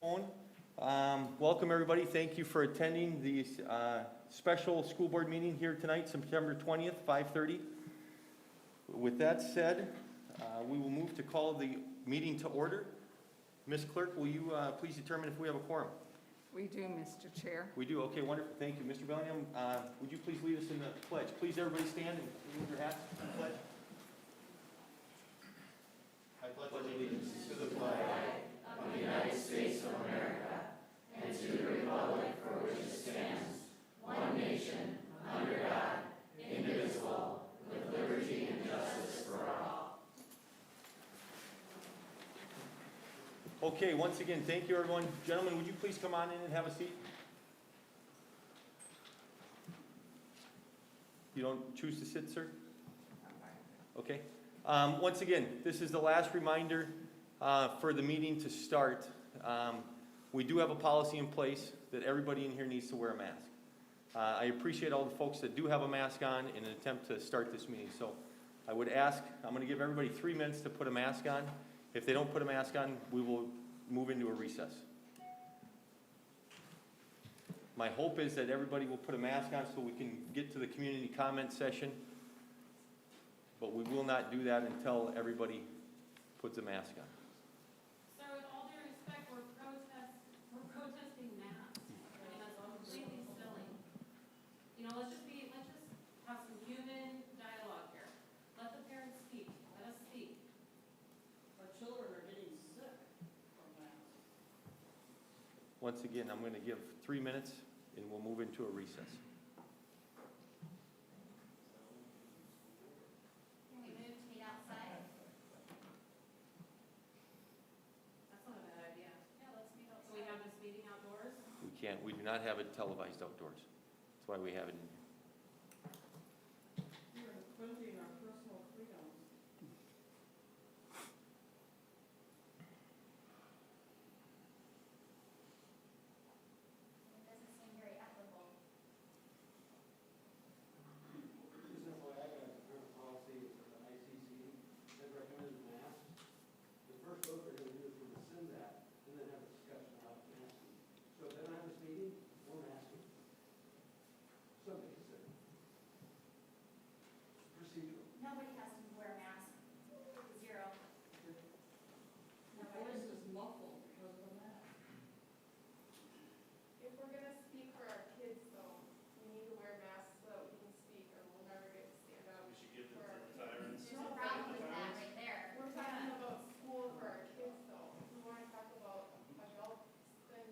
Welcome, everybody. Thank you for attending the special school board meeting here tonight, September 20th, 5:30. With that said, we will move to call the meeting to order. Ms. Clerk, will you please determine if we have a quorum? We do, Mr. Chair. We do. Okay, wonderful. Thank you. Mr. Bellingham, would you please lead us in the pledge? Please, everybody stand and remove your hats for the pledge. I pledge allegiance to the flag of the United States of America and to the republic for which it stands, one nation, under God, indivisible, with liberty and justice for all. Okay, once again, thank you, everyone. Gentlemen, would you please come on in and have a seat? You don't choose to sit, sir? Okay. Once again, this is the last reminder for the meeting to start. We do have a policy in place that everybody in here needs to wear a mask. I appreciate all the folks that do have a mask on in an attempt to start this meeting. So I would ask, I'm going to give everybody 3 minutes to put a mask on. If they don't put a mask on, we will move into a recess. My hope is that everybody will put a mask on so we can get to the community comment session. But we will not do that until everybody puts a mask on. Sir, with all due respect, we're protesting masks. I mean, that's completely silly. You know, let's just have some human dialogue here. Let the parents speak. Let us speak. Our children are getting sick from masks. Once again, I'm going to give 3 minutes and we'll move into a recess. We do not have it televised outdoors. That's why we have it in here. You're infringing our personal freedoms. It doesn't seem very ethical. Just FYI, I got a current policy for the ICC that recommends masks. The first vote they're going to do is to rescind that and then have a discussion about masking. So if they don't have this meeting, no masking. Somebody said. Procedural. Nobody has to wear a mask. Zero. Your voice is muffled because of the mask. If we're gonna speak for our kids though, we need to wear masks so that we can speak or we'll never get to stand up. We should give them for our for tyrants. There's no problem with that right there. We're talking about school for our kids though. If we wanna talk about adults, then,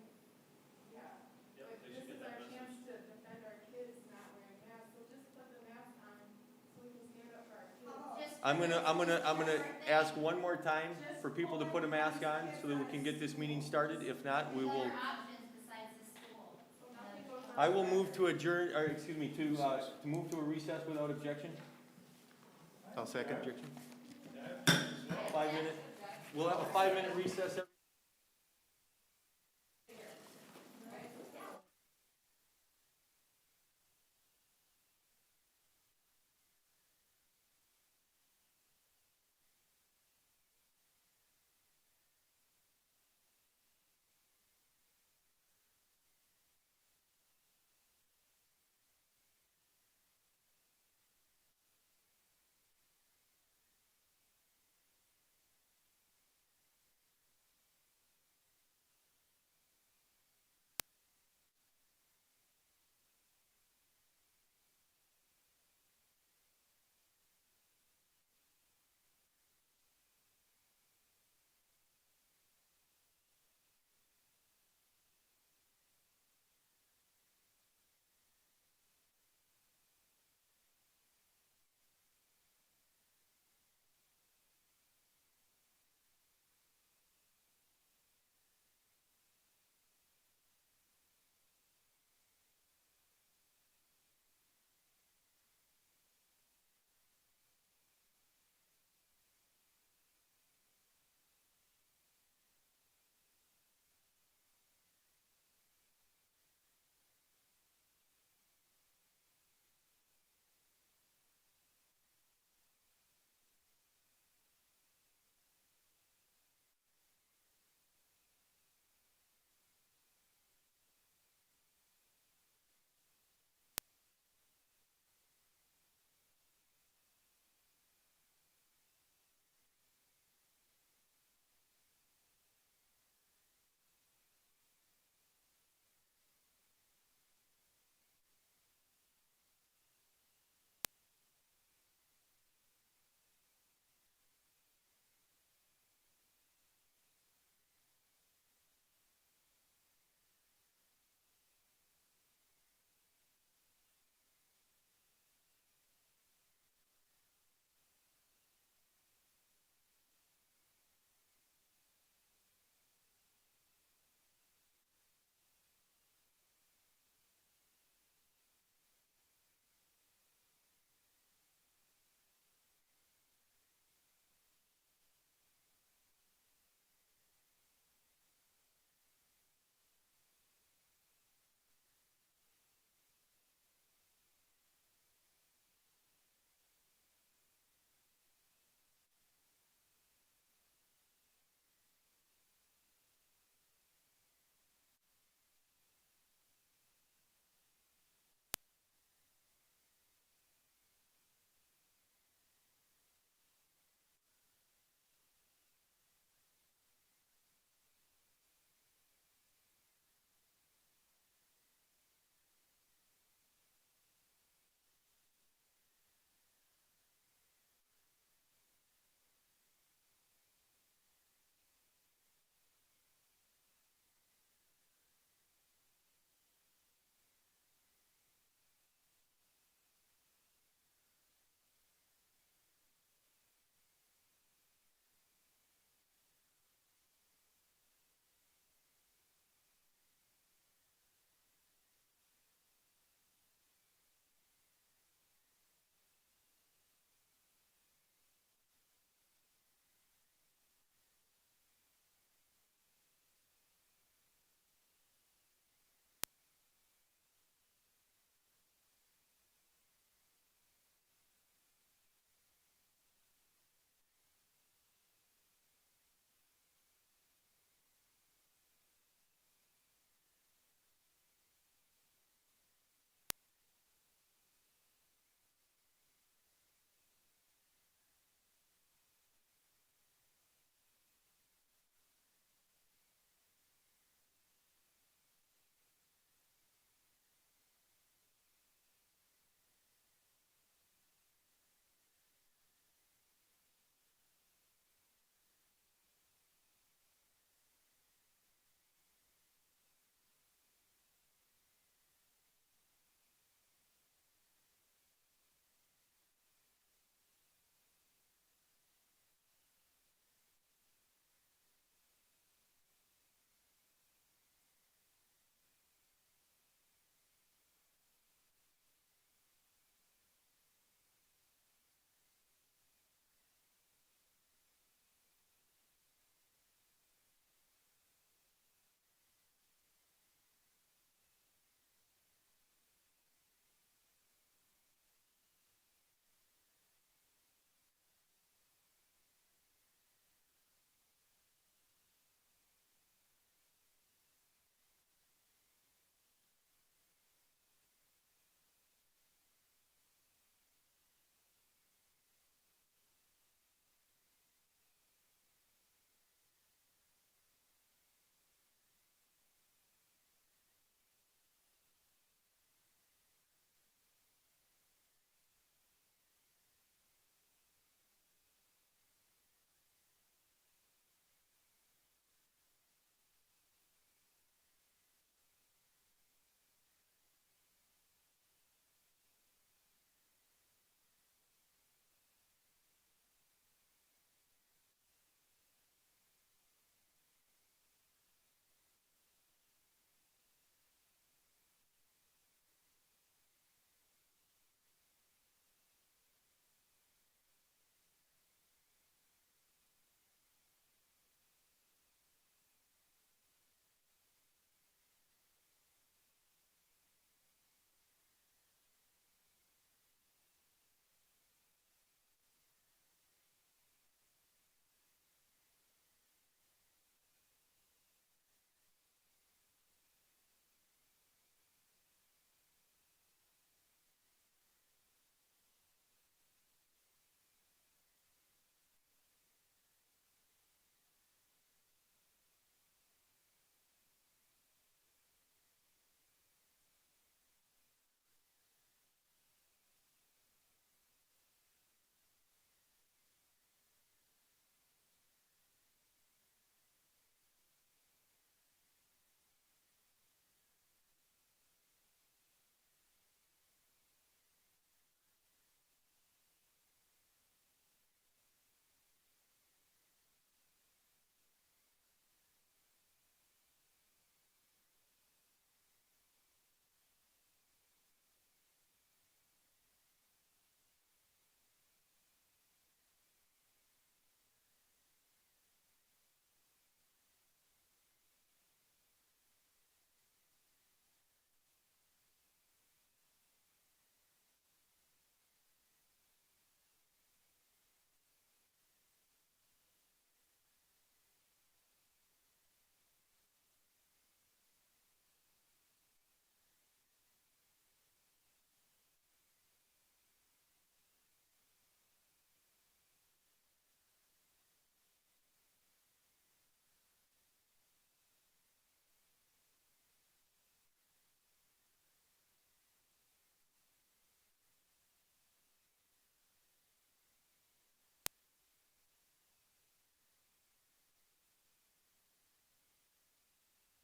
yeah. Yep, But they this should is get our that chance message. to defend our kids not wearing masks, so just put the mask on so we can stand up for our kids. Just- I'm gonna ask one more time for people to put a mask on so that we can get this meeting started. If not, we will. Other options besides the school. So nothing goes on. I will move to adjourn, or excuse me, to move to a recess without objection. I'll second objection. 5 minute. We'll have a 5-minute recess.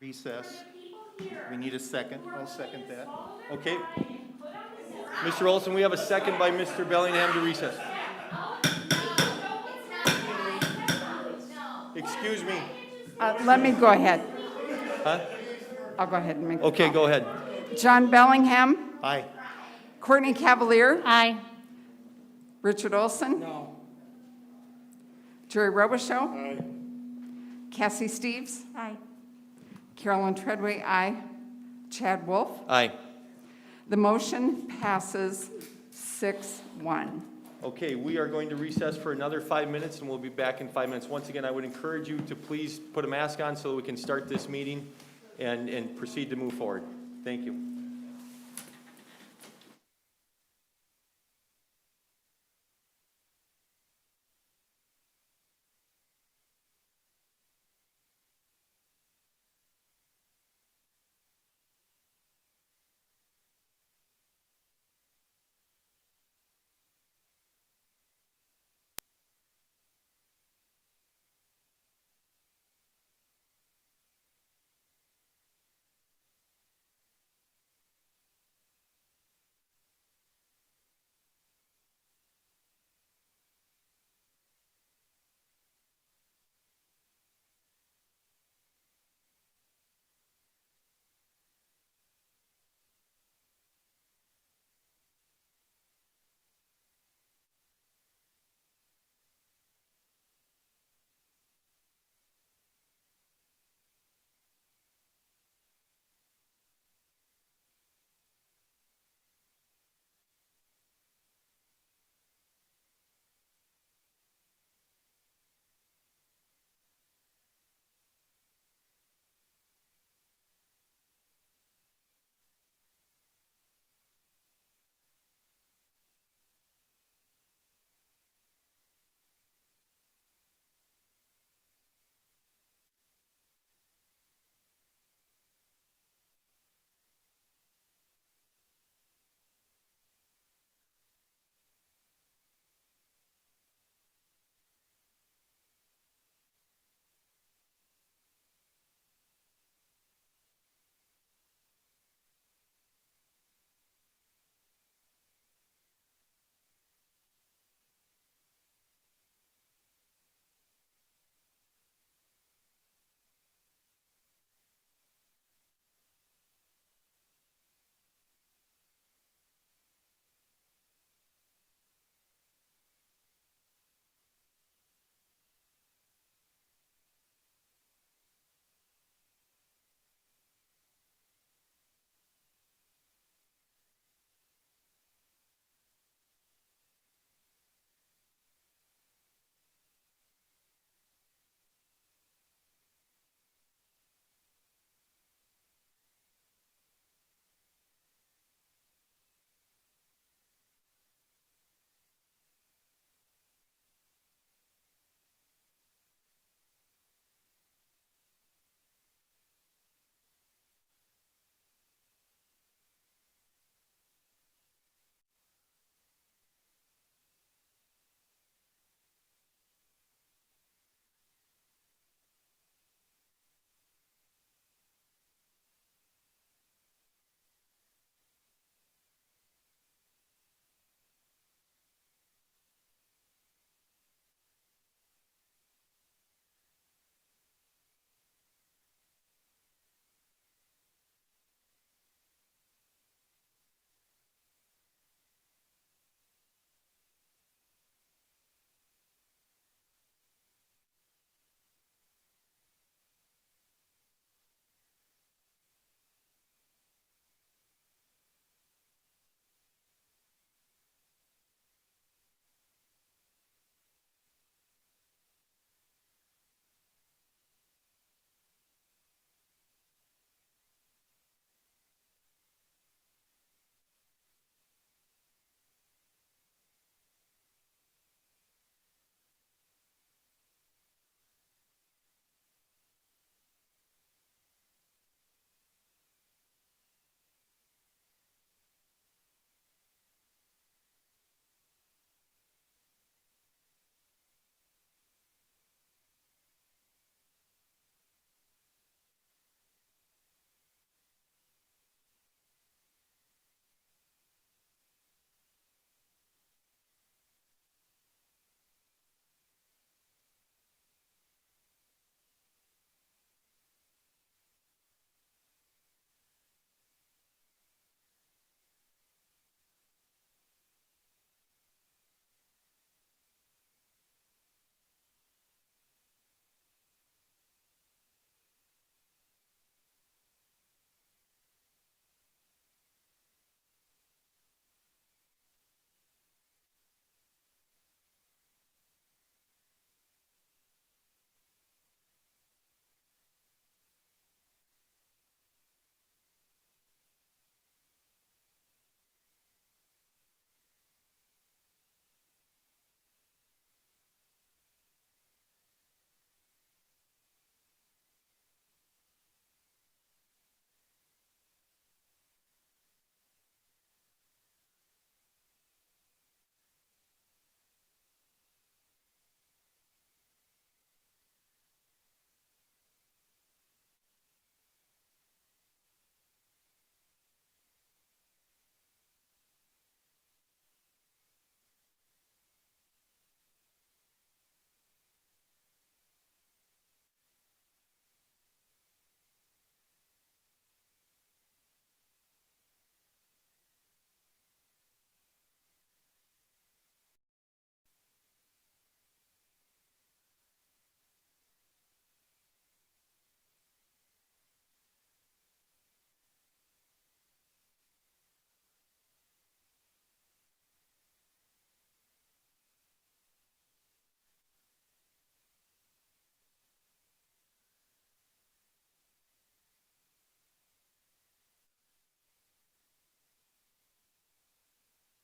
recess. We need a second. I'll second that. Okay. Mr. Olson, we have a second by Mr. Bellingham to recess. Excuse me. Let me go ahead. Huh? I'll go ahead and make the Okay, call. go ahead. John Bellingham, Aye. Courtney Cavalier, Aye. Richard Olson. No. Jerry Robichaux, Aye. Cassie Steves, Aye. Carolyn Treadway, aye. Chad Wolf. Aye. The motion passes 6-1. Okay, we are going to recess for another 5 minutes, and we'll be back in 5 minutes. Once again, I would encourage you to please put a mask on so that we can start this meeting and proceed to move forward. Thank you.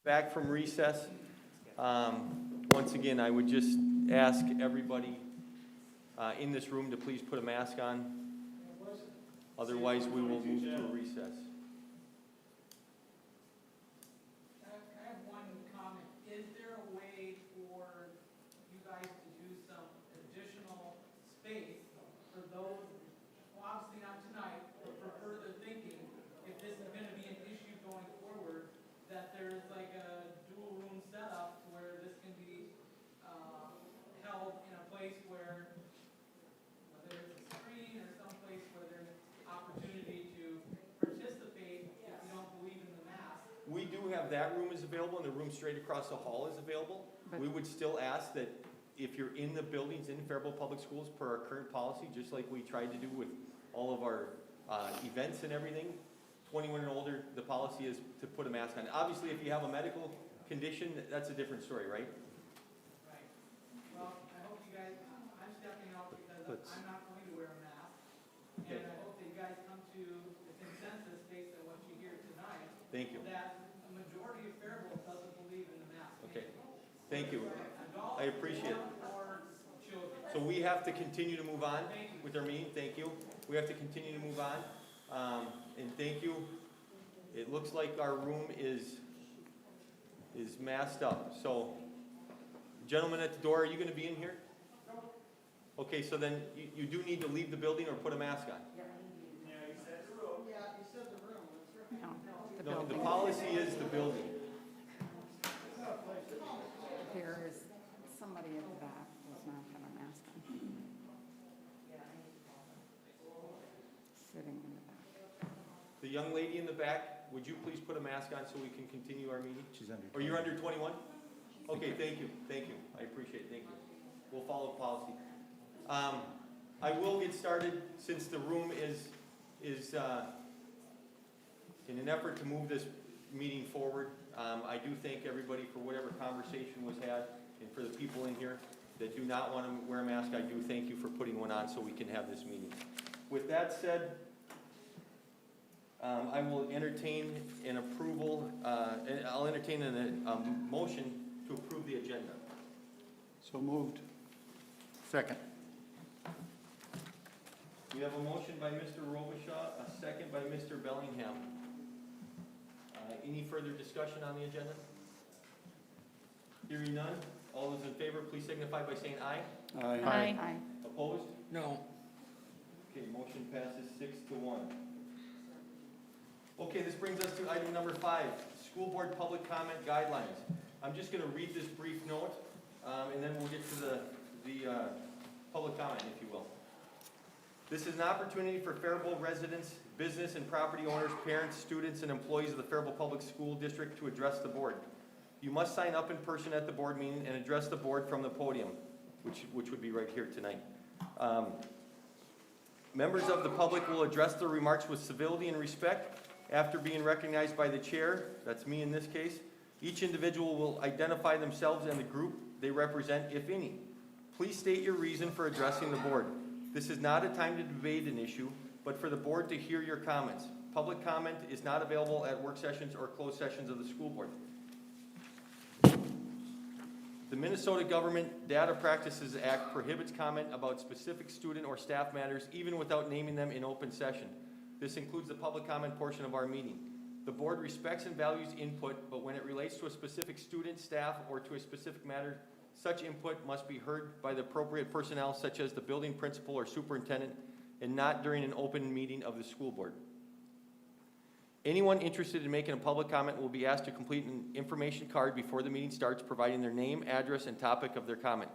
Back from recess. Once again, I would just ask everybody in this room to please put a mask on. Otherwise, we will move to recess. I have one comment. Is there a way for you guys to do some additional space for those, well, obviously not tonight, but for further thinking, if this is gonna be an issue going forward, that there's like a dual room setup where this can be, held in a place where, whether it's a screen or someplace where there's opportunity to participate if you don't believe in the mask. We do have that room is available, and the room straight across the hall is available. But- We would still ask that if you're in the buildings in Faribault Public Schools per our current policy, just like we tried to do with all of our events and everything, 21 and older, the policy is to put a mask on. Obviously, if you have a medical condition, that's a different story, right? Right. Well, I hope you guys, I'm stepping out because I'm not going to wear a mask. Okay. And I hope that you guys come to a consensus based on what you hear tonight, Thank you. that a majority of Faribault doesn't believe in the mask. Okay. Thank you. Adults I appreciate it. or children. So we have to continue to move on with our meeting. Thank you. We have to continue to move on. And thank you. It looks like our room is masked up. So, gentlemen at the door, are you going to be in here? Okay, so then you do need to leave the building or put a mask on. No, the No, the building. policy is the building. There is somebody at the back who's not got a mask on. Sitting in the back. The young lady in the back, would you please put a mask on so we can continue our meeting? She's under. Or you're under 21? Okay, thank you, thank you. I appreciate it, thank you. We'll follow policy. I will get started since the room is in an effort to move this meeting forward. I do thank everybody for whatever conversation was had, and for the people in here that do not want to wear a mask, I do thank you for putting one on so we can have this meeting. With that said, I will entertain an approval, I'll entertain a motion to approve the agenda. So moved. Second. We have a motion by Mr. Robichaud, a second by Mr. Bellingham. Any further discussion on the agenda? Hearing none, all those in favor, please signify by saying aye. Aye. Opposed? No. Okay, motion passes 6-1. Okay, this brings us to item number 5, school board public comment guidelines. I'm just gonna read this brief note, and then we'll get to the public comment, if you will. This is an opportunity for Faribault residents, business and property owners, parents, students, and employees of the Faribault Public School District to address the board. You must sign up in person at the board meeting and address the board from the podium, which would be right here tonight. Members of the public will address their remarks with civility and respect. After being recognized by the chair, that's me in this case, each individual will identify themselves and the group they represent, if any. Please state your reason for addressing the board. This is not a time to debate an issue, but for the board to hear your comments. Public comment is not available at work sessions or closed sessions of the school board. The Minnesota Government Data Practices Act prohibits comment about specific student or staff matters even without naming them in open session. This includes the public comment portion of our meeting. The board respects and values input, but when it relates to a specific student, staff, or to a specific matter, such input must be heard by the appropriate personnel such as the building principal or superintendent, and not during an open meeting of the school board. Anyone interested in making a public comment will be asked to complete an information card before the meeting starts, providing their name, address, and topic of their comment.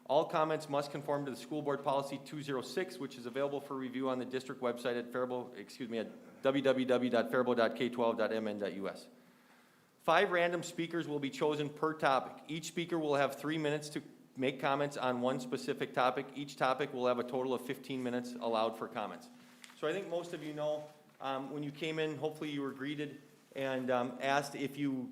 All comments must conform to the school board policy 206, which is available for review on the district website at www.faribault.k12.mn.us. 5 random speakers will be chosen per topic. Each speaker will have 3 minutes to make comments on one specific topic. Each topic will have a total of 15 minutes allowed for comments. So I think most of you know, when you came in, hopefully you were greeted and asked if you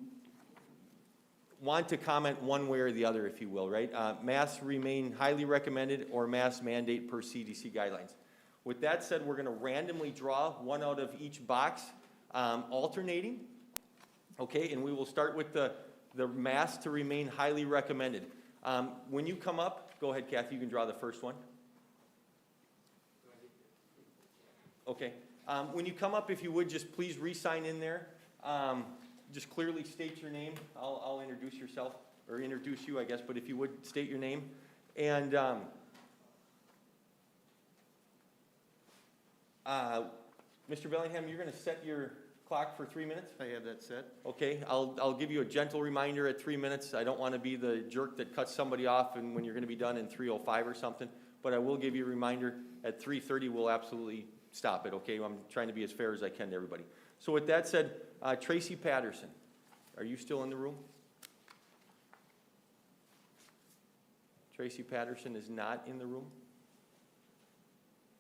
want to comment one way or the other, if you will, right? Masks remain highly recommended or mask mandate per CDC guidelines. With that said, we're going to randomly draw one out of each box, alternating. Okay, and we will start with the mask to remain highly recommended. When you come up, go ahead, Kathy, you can draw the first one. Okay, when you come up, if you would, just please re-sign in there. Just clearly state your name. I'll introduce yourself, or introduce you, I guess, but if you would, state your name. And Mr. Bellingham, you're going to set your clock for 3 minutes? I have that set. Okay, I'll give you a gentle reminder at 3 minutes. I don't want to be the jerk that cuts somebody off and when you're going to be done in 3:05 or something, but I will give you a reminder at 3:30. We'll absolutely stop it, okay? I'm trying to be as fair as I can to everybody. So with that said, Tracy Patterson, are you still in the room? Tracy Patterson is not in the room?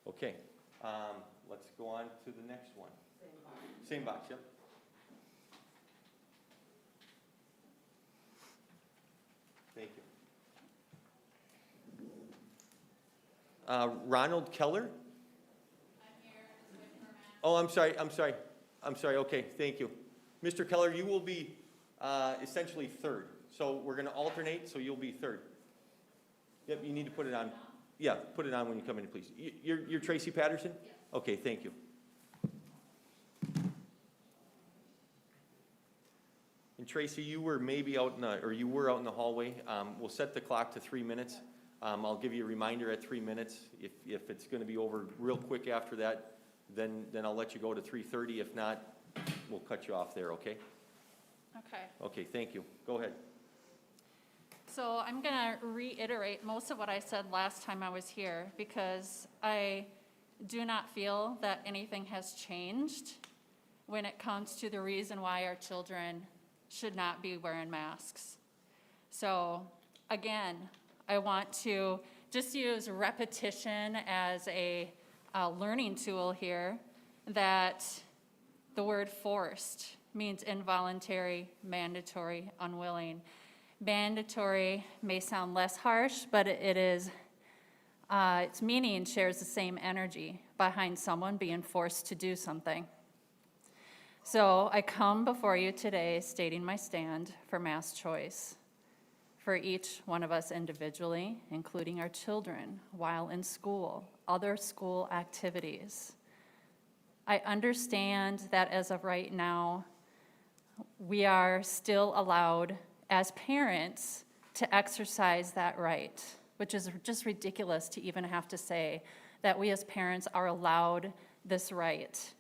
Okay, let's go on to the next one. Same box, yep. Thank you. Ronald Keller? Oh, I'm sorry, okay, thank you. Mr. Keller, you will be essentially third. So we're gonna alternate, so you'll be third. Yep, you need to put it on. Yeah, put it on when you come in, please. You're Tracy Patterson? Yes. Okay, thank you. And Tracy, you were maybe out in the, or you were out in the hallway. We'll set the clock to 3 minutes. I'll give you a reminder at 3 minutes. If it's gonna be over real quick after that, then I'll let you go to 3:30. If not, we'll cut you off there, okay? Okay. Okay, thank you. Go ahead. So I'm going to reiterate most of what I said last time I was here because I do not feel that anything has changed when it comes to the reason why our children should not be wearing masks. So again, I want to just use repetition as a learning tool here, that the word forced means involuntary, mandatory, unwilling. Mandatory may sound less harsh, but it is, its meaning shares the same energy behind someone being forced to do something. So I come before you today stating my stand for mass choice for each one of us individually, including our children, while in school, other school activities. I understand that as of right now, we are still allowed as parents to exercise that right, which is just ridiculous to even have to say that we as parents are allowed this right.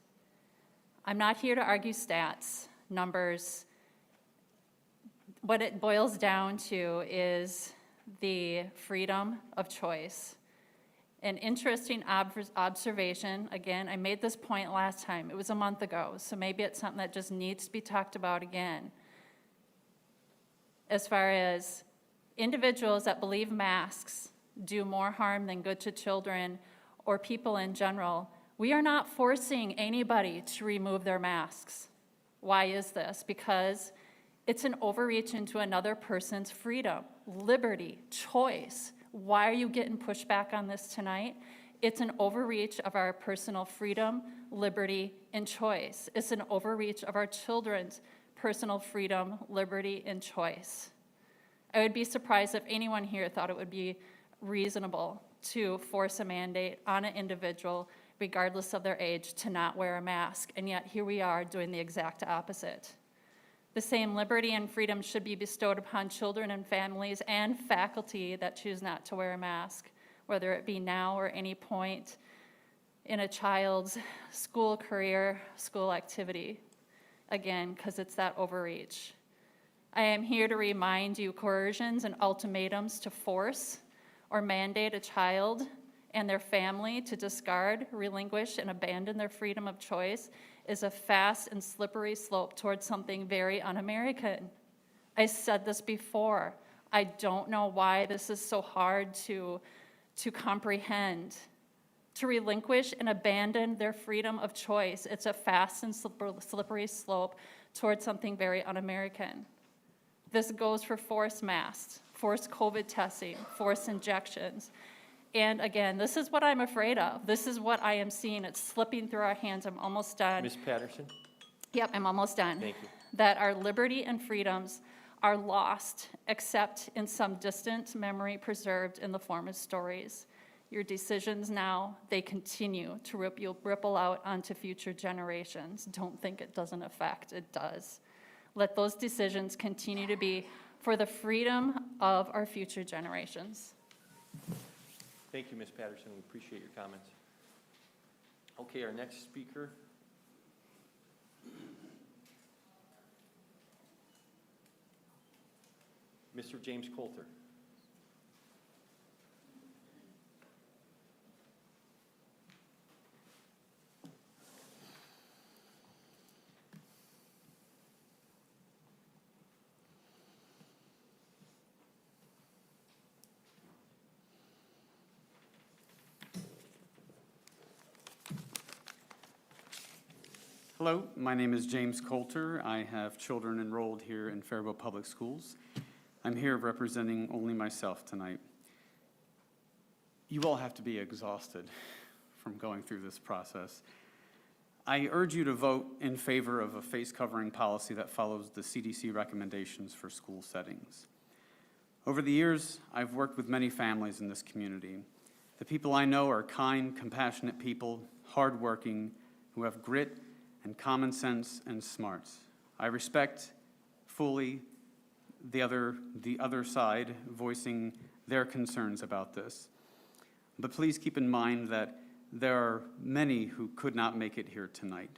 I'm not here to argue stats, numbers. What it boils down to is the freedom of choice. An interesting observation, again, I made this point last time, it was a month ago, so maybe it's something that just needs to be talked about again. As far as individuals that believe masks do more harm than good to children or people in general, we are not forcing anybody to remove their masks. Why is this? Because it's an overreach into another person's freedom, liberty, choice. Why are you getting pushback on this tonight? It's an overreach of our personal freedom, liberty, and choice. It's an overreach of our children's personal freedom, liberty, and choice. I would be surprised if anyone here thought it would be reasonable to force a mandate on an individual, regardless of their age, to not wear a mask, and yet here we are doing the exact opposite. The same liberty and freedom should be bestowed upon children and families and faculty that choose not to wear a mask, whether it be now or any point in a child's school career, school activity. Again, because it's that overreach. I am here to remind you coercions and ultimatums to force or mandate a child and their family to discard, relinquish, and abandon their freedom of choice is a fast and slippery slope towards something very un-American. I said this before. I don't know why this is so hard to comprehend. To relinquish and abandon their freedom of choice, it's a fast and slippery slope towards something very un-American. This goes for forced masks, forced COVID testing, forced injections. And again, this is what I'm afraid of. This is what I am seeing. It's slipping through our hands. I'm almost done. Ms. Patterson? Yep, I'm almost done. Thank you. that our liberty and freedoms are lost, except in some distant memory preserved in the form of stories. Your decisions now, they continue to ripple out onto future generations. Don't think it doesn't affect, it does. Let those decisions continue to be for the freedom of our future generations. Thank you, Ms. Patterson. We appreciate your comments. Okay, our next speaker. Mr. James Coulter. Hello, my name is James Coulter. I have children enrolled here in Faribault Public Schools. I'm here representing only myself tonight. You all have to be exhausted from going through this process. I urge you to vote in favor of a face covering policy that follows the CDC recommendations for school settings. Over the years, I've worked with many families in this community. The people I know are kind, compassionate people, hardworking, who have grit and common sense and smarts. I respect fully the other side voicing their concerns about this. But please keep in mind that there are many who could not make it here tonight.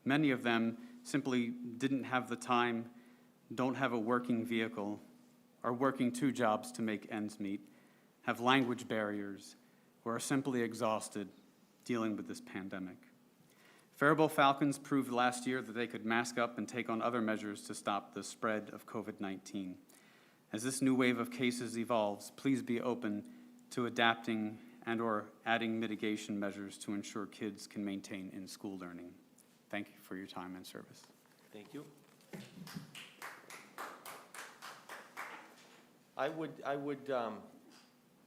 Many of them simply didn't have the time, don't have a working vehicle, are working 2 jobs to make ends meet, have language barriers, or are simply exhausted dealing with this pandemic. Faribault Falcons proved last year that they could mask up and take on other measures to stop the spread of COVID-19. As this new wave of cases evolves, please be open to adapting and/or adding mitigation measures to ensure kids can maintain in-school learning. Thank you for your time and service. Thank you. I would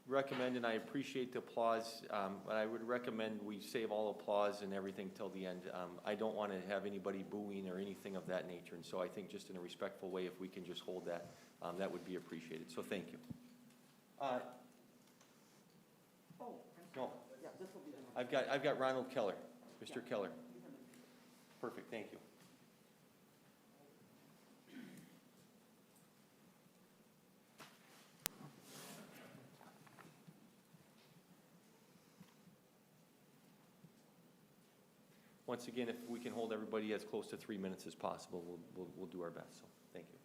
recommend, and I appreciate the applause, but I would recommend we save all applause and everything till the end. I don't want to have anybody booing or anything of that nature, and so I think just in a respectful way, if we can just hold that, that would be appreciated. So thank you. No, I've got Ronald Keller, Mr. Keller. Perfect, thank you. Once again, if we can hold everybody as close to 3 minutes as possible, we'll do our best. So, thank you.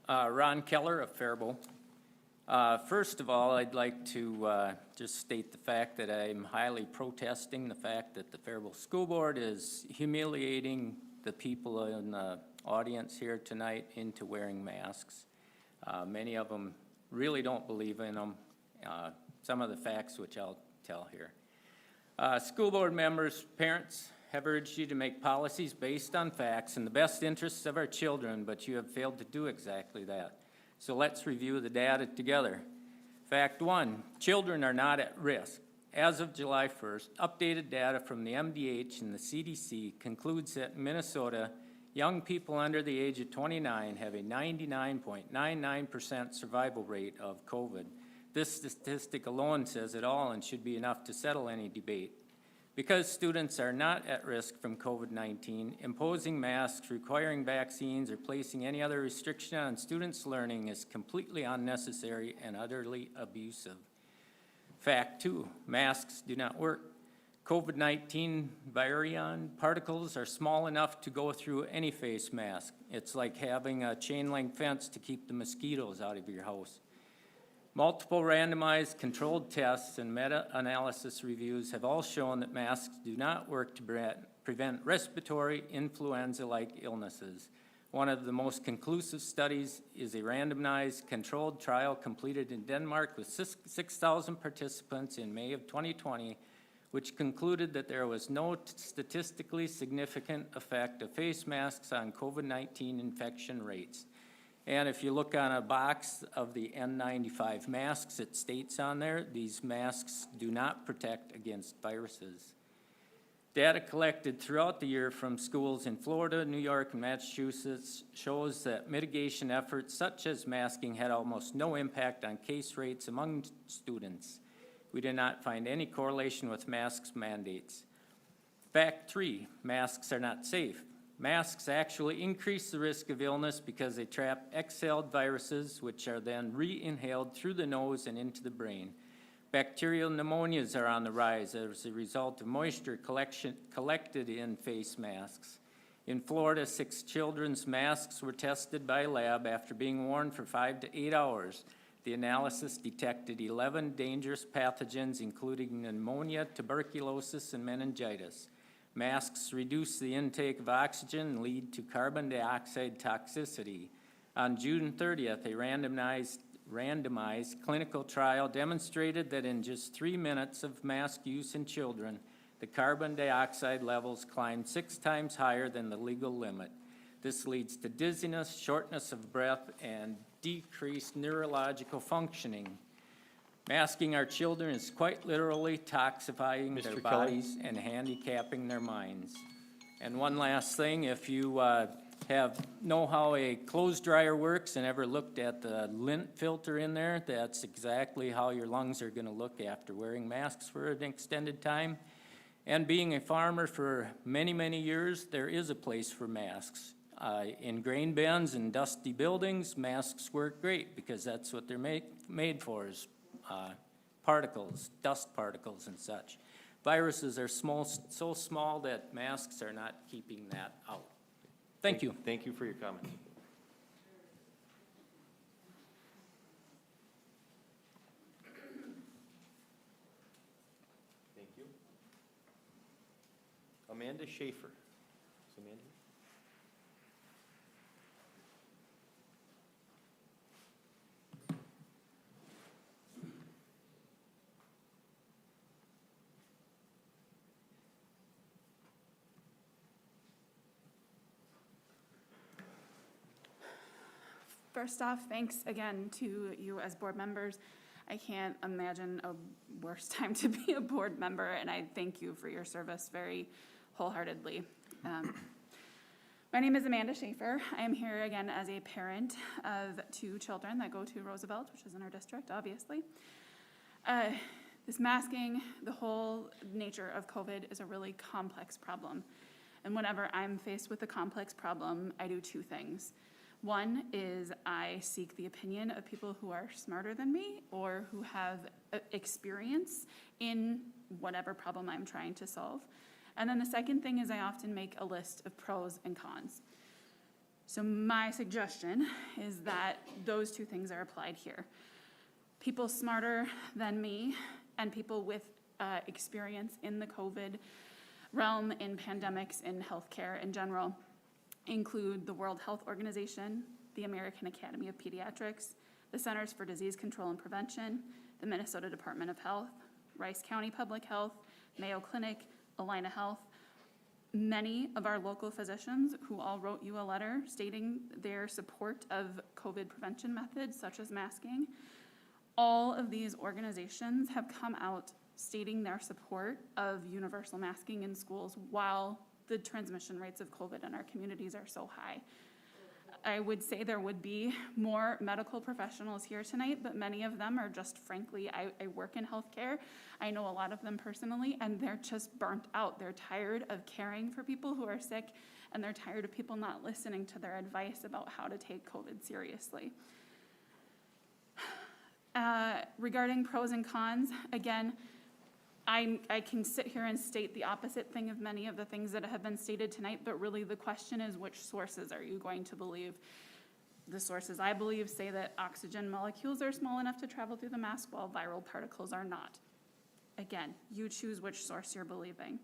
Ron Keller of Faribault. First of all, I'd like to just state the fact that I'm highly protesting the fact that the Faribault School Board is humiliating the people in the audience here tonight into wearing masks. Many of them really don't believe in them. Some of the facts which I'll tell here. School board members, parents have urged you to make policies based on facts in the best interests of our children, but you have failed to do exactly that. So let's review the data together. Fact 1, children are not at risk. As of July 1st, updated data from the MDH and the CDC concludes that in Minnesota, young people under the age of 29 have a 99.99% survival rate of COVID. This statistic alone says it all and should be enough to settle any debate. Because students are not at risk from COVID-19, imposing masks, requiring vaccines, or placing any other restriction on students' learning is completely unnecessary and utterly abusive. Fact 2, masks do not work. COVID-19 virion particles are small enough to go through any face mask. It's like having a chain link fence to keep the mosquitoes out of your house. Multiple randomized controlled tests and meta-analysis reviews have all shown that masks do not work to prevent respiratory influenza-like illnesses. One of the most conclusive studies is a randomized controlled trial completed in Denmark with 6,000 participants in May of 2020, which concluded that there was no statistically significant effect of face masks on COVID-19 infection rates. And if you look on a box of the N95 masks, it states on there, these masks do not protect against viruses. Data collected throughout the year from schools in Florida, New York, and Massachusetts shows that mitigation efforts such as masking had almost no impact on case rates among students. We did not find any correlation with masks mandates. Fact 3, masks are not safe. Masks actually increase the risk of illness because they trap exhaled viruses, which are then re-inhaled through the nose and into the brain. Bacterial pneumonias are on the rise as a result of moisture collected in face masks. In Florida, 6 children's masks were tested by lab after being worn for 5 to 8 hours. The analysis detected 11 dangerous pathogens, including pneumonia, tuberculosis, and meningitis. Masks reduce the intake of oxygen and lead to carbon dioxide toxicity. On June 30th, a randomized clinical trial demonstrated that in just 3 minutes of mask use in children, the carbon dioxide levels climbed 6 times higher than the legal limit. This leads to dizziness, shortness of breath, and decreased neurological functioning. Masking our children is quite literally toxifying their bodies and handicapping their minds. And one last thing, if you know how a clothes dryer works and ever looked at the lint filter in there, that's exactly how your lungs are going to look after wearing masks for an extended time. And being a farmer for many, many years, there is a place for masks. In grain bins and dusty buildings, masks work great because that's what they're made for, is particles, dust particles and such. Viruses are so small that masks are not keeping that out. Thank you. Thank you for your comment. Thank you. Amanda Schaefer. Is Amanda here? First off, thanks again to you as board members. I can't imagine a worse time to be a board member, and I thank you for your service very wholeheartedly. My name is Amanda Schaefer. I am here again as a parent of 2 children that go to Roosevelt, which is in our district, obviously. This masking, the whole nature of COVID is a really complex problem. And whenever I'm faced with a complex problem, I do 2 things. One is I seek the opinion of people who are smarter than me or who have experience in whatever problem I'm trying to solve. And then the second thing is I often make a list of pros and cons. So my suggestion is that those 2 things are applied here. People smarter than me and people with experience in the COVID realm, in pandemics, in healthcare in general, include the World Health Organization, the American Academy of Pediatrics, the Centers for Disease Control and Prevention, the Minnesota Department of Health, Rice County Public Health, Mayo Clinic, Allina Health, many of our local physicians who all wrote you a letter stating their support of COVID prevention methods such as masking. All of these organizations have come out stating their support of universal masking in schools while the transmission rates of COVID in our communities are so high. I would say there would be more medical professionals here tonight, but many of them are just, frankly, I work in healthcare. I know a lot of them personally, and they're just burnt out. They're tired of caring for people who are sick, and they're tired of people not listening to their advice about how to take COVID seriously. Regarding pros and cons, again, I can sit here and state the opposite thing of many of the things that have been stated tonight, but really the question is, which sources are you going to believe? The sources I believe say that oxygen molecules are small enough to travel through the mask while viral particles are not. Again, you choose which source you're believing.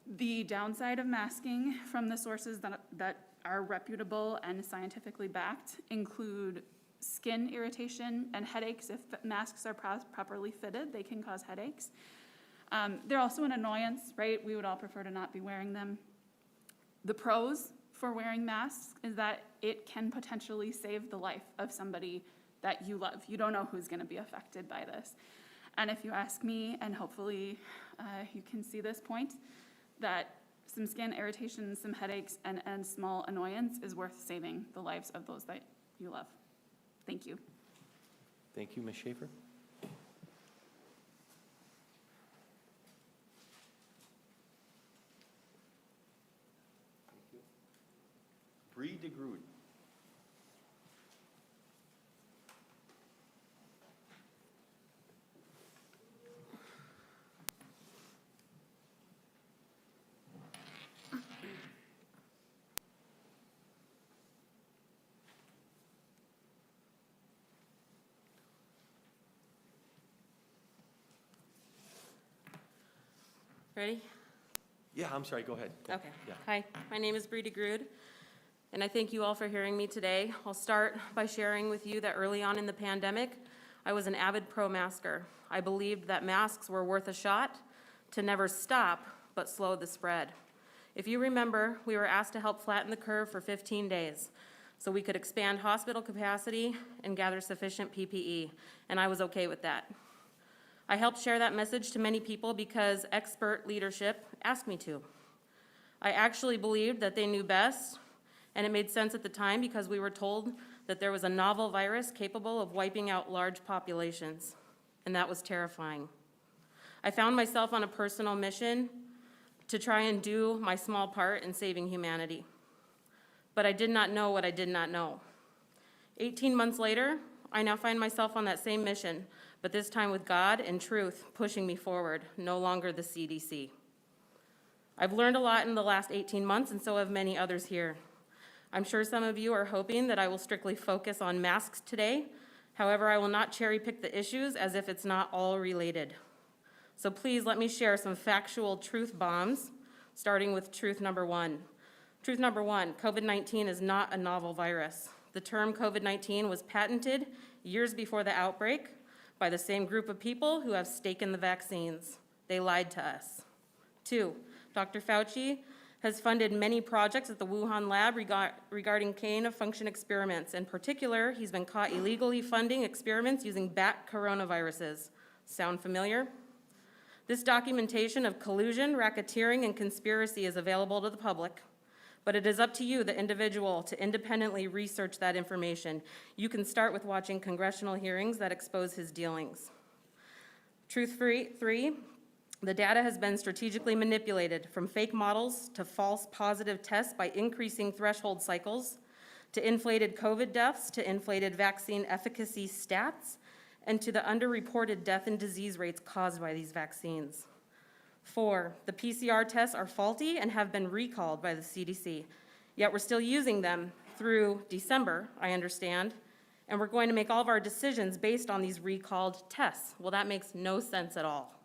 The downside of masking from the sources that are reputable and scientifically backed include skin irritation and headaches. If masks are properly fitted, they can cause headaches. They're also an annoyance, right? We would all prefer to not be wearing them. The pros for wearing masks is that it can potentially save the life of somebody that you love. You don't know who's going to be affected by this. And if you ask me, and hopefully you can see this point, that some skin irritation, some headaches, and small annoyance is worth saving the lives of those that you love. Thank you. Thank you, Ms. Schaefer. Bree DeGrood. Ready? Yeah, I'm sorry, go ahead. Okay. Yeah. Hi, my name is Bree DeGrood, and I thank you all for hearing me today. I'll start by sharing with you that early on in the pandemic, I was an avid pro-masker. I believed that masks were worth a shot to never stop, but slow the spread. If you remember, we were asked to help flatten the curve for 15 days so we could expand hospital capacity and gather sufficient PPE, and I was okay with that. I helped share that message to many people because expert leadership asked me to. I actually believed that they knew best, and it made sense at the time because we were told that there was a novel virus capable of wiping out large populations, and that was terrifying. I found myself on a personal mission to try and do my small part in saving humanity. But I did not know what I did not know. 18 months later, I now find myself on that same mission, but this time with God and truth pushing me forward, no longer the CDC. I've learned a lot in the last 18 months, and so have many others here. I'm sure some of you are hoping that I will strictly focus on masks today. However, I will not cherry pick the issues as if it's not all related. So please let me share some factual truth bombs, starting with truth number one. Truth number one, COVID-19 is not a novel virus. The term COVID-19 was patented years before the outbreak by the same group of people who have taken the vaccines. They lied to us. Two, Dr. Fauci has funded many projects at the Wuhan lab regarding gain-of-function experiments. In particular, he's been caught illegally funding experiments using bat coronaviruses. Sound familiar? This documentation of collusion, racketeering, and conspiracy is available to the public, but it is up to you, the individual, to independently research that information. You can start with watching congressional hearings that expose his dealings. Truth three, the data has been strategically manipulated from fake models to false positive tests by increasing threshold cycles, to inflated COVID deaths, to inflated vaccine efficacy stats, and to the underreported death and disease rates caused by these vaccines. 4, the PCR tests are faulty and have been recalled by the CDC, yet we're still using them through December, I understand, and we're going to make all of our decisions based on these recalled tests. Well, that makes no sense at all.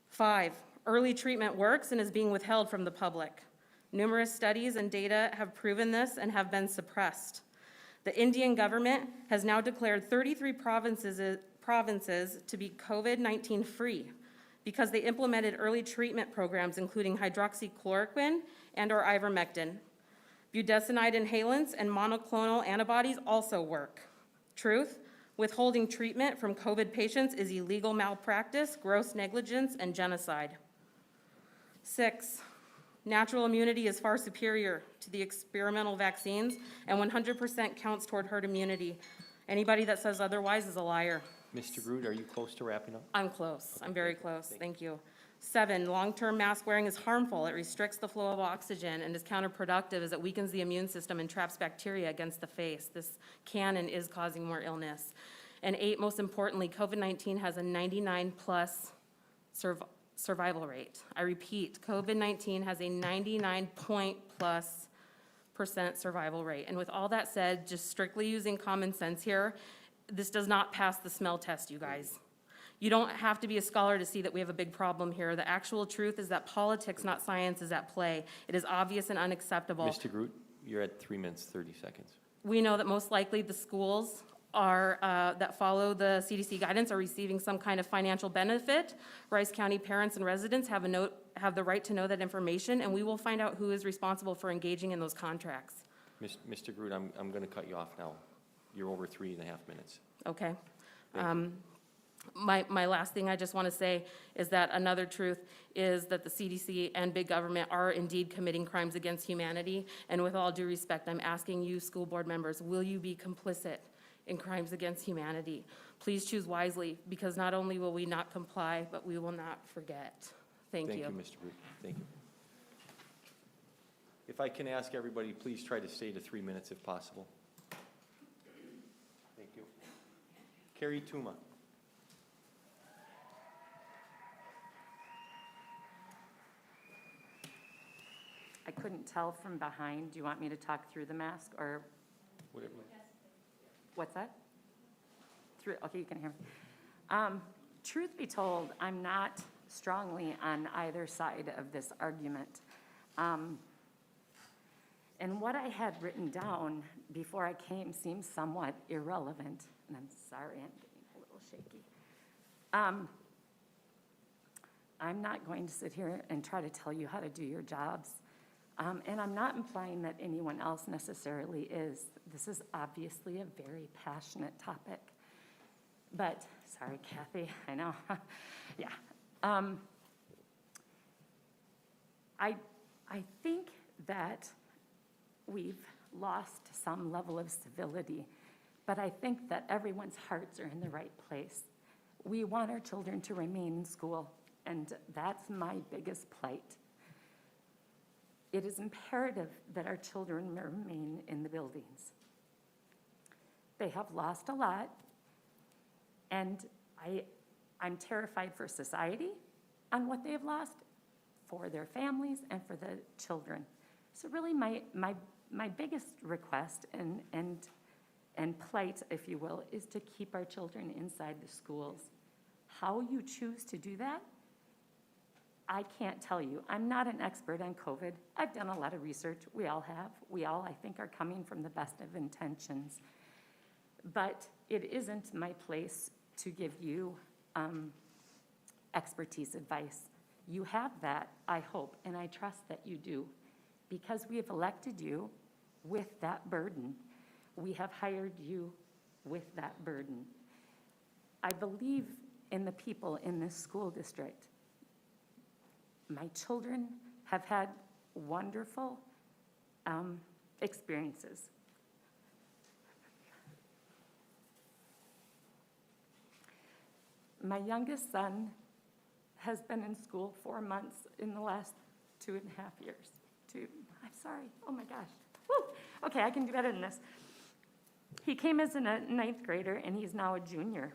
5, early treatment works and is being withheld from the public. Numerous studies and data have proven this and have been suppressed. The Indian government has now declared 33 provinces to be COVID-19 free because they implemented early treatment programs including hydroxychloroquine and or ivermectin. Budesonide inhalants and monoclonal antibodies also work. Truth, withholding treatment from COVID patients is illegal malpractice, gross negligence, and genocide. 6, natural immunity is far superior to the experimental vaccines and 100% counts toward herd immunity. Anybody that says otherwise is a liar. Mr. Groot, are you close to wrapping up? I'm close. I'm very close. Thank you. 7, long-term mask wearing is harmful. It restricts the flow of oxygen and is counterproductive as it weakens the immune system and traps bacteria against the face. This can and is causing more illness. And 8, most importantly, COVID-19 has a 99+ survival rate. I repeat, COVID-19 has a 99+% survival rate. And with all that said, just strictly using common sense here, this does not pass the smell test, you guys. You don't have to be a scholar to see that we have a big problem here. The actual truth is that politics, not science, is at play. It is obvious and unacceptable. Mr. Groot, you're at 3 minutes, 30 seconds. We know that most likely the schools are, that follow the CDC guidance are receiving some kind of financial benefit. Rice County parents and residents have the right to know that information, and we will find out who is responsible for engaging in those contracts. Mr. Groot, I'm going to cut you off now. You're over 3.5 minutes. Okay. Thank you. My last thing I just want to say is that another truth is that the CDC and big government are indeed committing crimes against humanity. And with all due respect, I'm asking you, school board members, will you be complicit in crimes against humanity? Please choose wisely, because not only will we not comply, but we will not forget. Thank you. Thank you, Mr. Booth. Thank you. If I can ask everybody, please try to stay to 3 minutes if possible. Thank you. Carrie Tuma. I couldn't tell from behind. Do you want me to talk through the mask or Whatever. what's that? Through, okay, you can hear me. Truth be told, I'm not strongly on either side of this argument. And what I had written down before I came seems somewhat irrelevant, and I'm sorry, I'm getting a little shaky. I'm not going to sit here and try to tell you how to do your jobs. And I'm not implying that anyone else necessarily is. This is obviously a very passionate topic. But, sorry, Kathy, I know. Yeah. I think that we've lost some level of civility, but I think that everyone's hearts are in the right place. We want our children to remain in school, and that's my biggest plight. It is imperative that our children remain in the buildings. They have lost a lot, and I'm terrified for society on what they have lost, for their families, and for the children. So really my biggest request and plight, if you will, is to keep our children inside the schools. How you choose to do that, I can't tell you. I'm not an expert on COVID. I've done a lot of research. We all have. We all, I think, are coming from the best of intentions. But it isn't my place to give you expertise advice. You have that, I hope, and I trust that you do, because we have elected you with that burden. We have hired you with that burden. I believe in the people in this school district. My children have had wonderful experiences. My youngest son has been in school 4 months in the last 2.5 years. I'm sorry, oh my gosh. Woo! Okay, I can do better than this. He came as a 9th grader and he's now a junior.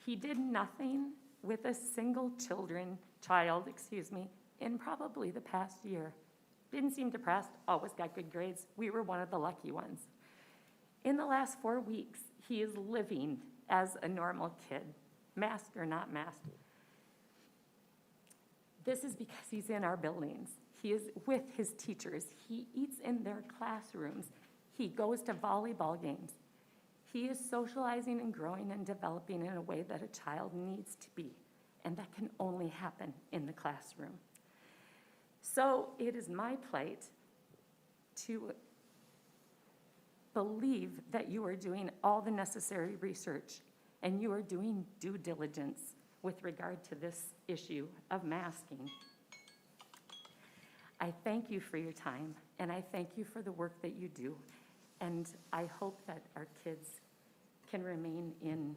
He did nothing with a single child, in probably the past year. Didn't seem depressed, always got good grades. We were one of the lucky ones. In the last 4 weeks, he is living as a normal kid, masked or not masked. This is because he's in our buildings. He is with his teachers. He eats in their classrooms. He goes to volleyball games. He is socializing and growing and developing in a way that a child needs to be, and that can only happen in the classroom. So it is my plight to believe that you are doing all the necessary research and you are doing due diligence with regard to this issue of masking. I thank you for your time, and I thank you for the work that you do, and I hope that our kids can remain in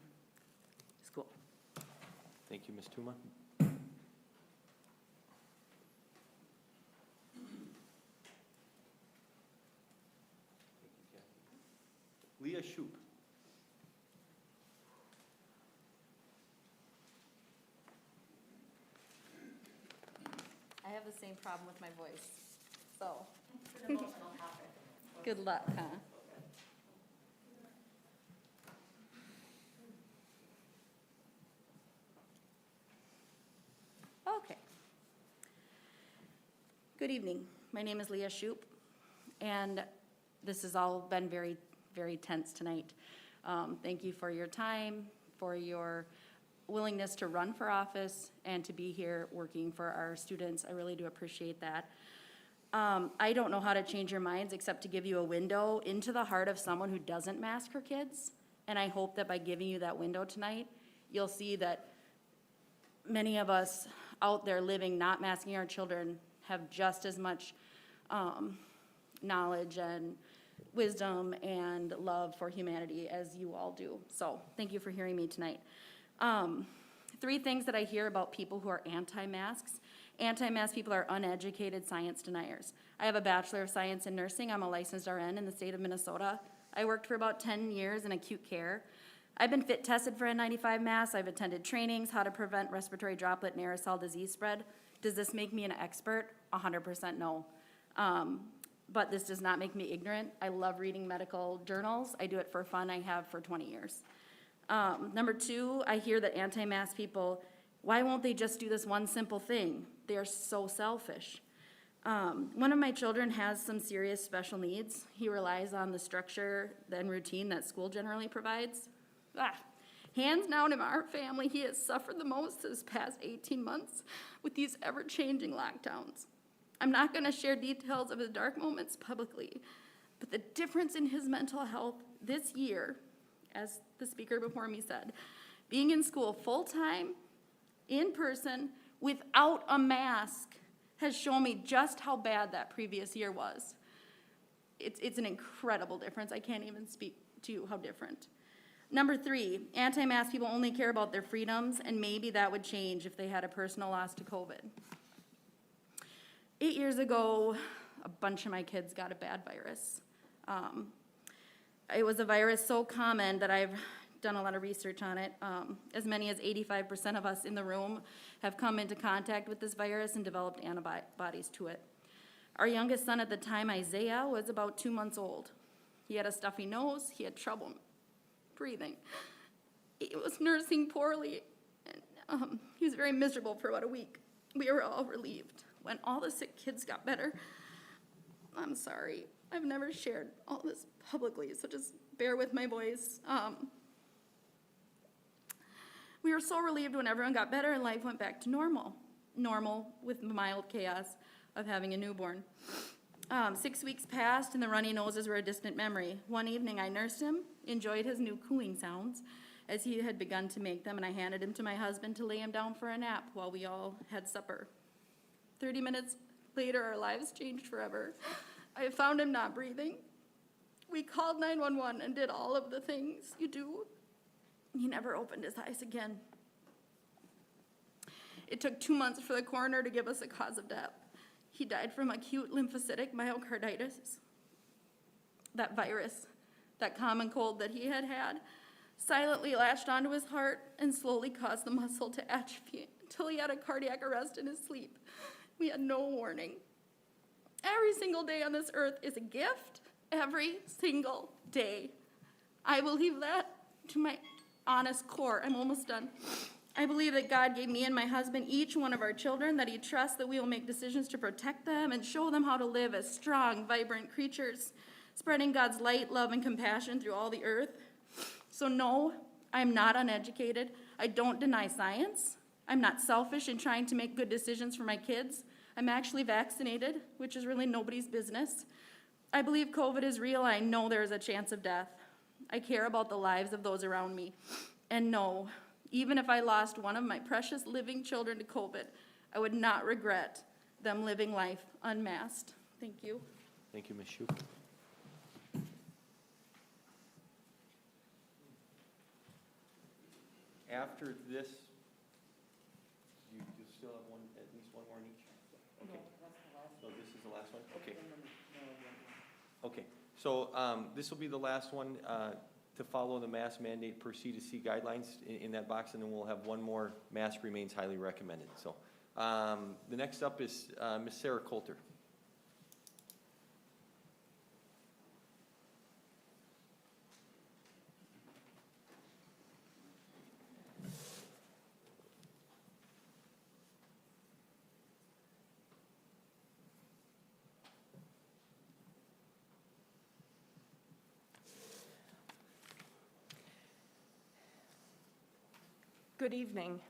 school. Thank you, Ms. Tuma. Leah Shoup. I have the same problem with my voice, so. It's an emotional topic. Good luck, huh? Okay. Good evening. My name is Leah Shoup, and this has all been very, very tense tonight. Thank you for your time, for your willingness to run for office, and to be here working for our students. I really do appreciate that. I don't know how to change your minds except to give you a window into the heart of someone who doesn't mask her kids. And I hope that by giving you that window tonight, you'll see that many of us out there living, not masking our children, have just as much knowledge and wisdom and love for humanity as you all do. So thank you for hearing me tonight. 3 things that I hear about people who are anti-masks. Anti-mask people are uneducated science deniers. I have a Bachelor of Science in Nursing. I'm a licensed RN in the state of Minnesota. I worked for about 10 years in acute care. I've been fit tested for N95 masks. I've attended trainings, how to prevent respiratory droplet and aerosol disease spread. Does this make me an expert? 100% no. But this does not make me ignorant. I love reading medical journals. I do it for fun. I have for 20 years. Number 2, I hear that anti-mask people, why won't they just do this one simple thing? They are so selfish. One of my children has some serious special needs. He relies on the structure and routine that school generally provides. Hands down in our family, he has suffered the most this past 18 months with these ever-changing lockdowns. I'm not going to share details of his dark moments publicly, but the difference in his mental health this year, as the speaker before me said, being in school full-time, in person, without a mask, has shown me just how bad that previous year was. It's an incredible difference. I can't even speak to you how different. Number 3, anti-mask people only care about their freedoms, and maybe that would change if they had a personal loss to COVID. 8 years ago, a bunch of my kids got a bad virus. It was a virus so common that I've done a lot of research on it. As many as 85% of us in the room have come into contact with this virus and developed antibodies to it. Our youngest son at the time, Isaiah, was about 2 months old. He had a stuffy nose, he had trouble breathing. He was nursing poorly, and he was very miserable for about a week. We were all relieved. When all the sick kids got better, I'm sorry, I've never shared all this publicly, so just bear with my voice. We were so relieved when everyone got better and life went back to normal. Normal with the mild chaos of having a newborn. 6 weeks passed and the runny noses were a distant memory. One evening I nursed him, enjoyed his new cooing sounds as he had begun to make them, and I handed him to my husband to lay him down for a nap while we all had supper. 30 minutes later, our lives changed forever. I found him not breathing. We called 911 and did all of the things you do. He never opened his eyes again. It took 2 months for the coroner to give us a cause of death. He died from acute lymphocytic myocarditis. That virus, that common cold that he had had, silently latched onto his heart and slowly caused the muscle to atrophy until he had a cardiac arrest in his sleep. We had no warning. Every single day on this earth is a gift, every single day. I believe that to my honest core. I'm almost done. I believe that God gave me and my husband each one of our children, that he trusts that we will make decisions to protect them and show them how to live as strong, vibrant creatures, spreading God's light, love, and compassion through all the earth. So no, I'm not uneducated. I don't deny science. I'm not selfish in trying to make good decisions for my kids. I'm actually vaccinated, which is really nobody's business. I believe COVID is real. I know there is a chance of death. I care about the lives of those around me. And no, even if I lost one of my precious living children to COVID, I would not regret them living life unmasked. Thank you. Thank you, Ms. Shoup. After this, you still have one, at least one more in each? Okay. So this is the last one? Okay. Okay, so this will be the last one to follow the mask mandate per C2C guidelines in that box, and then we'll have one more, mask remains highly recommended. So the next up is Ms. Sarah Coulter. Good evening.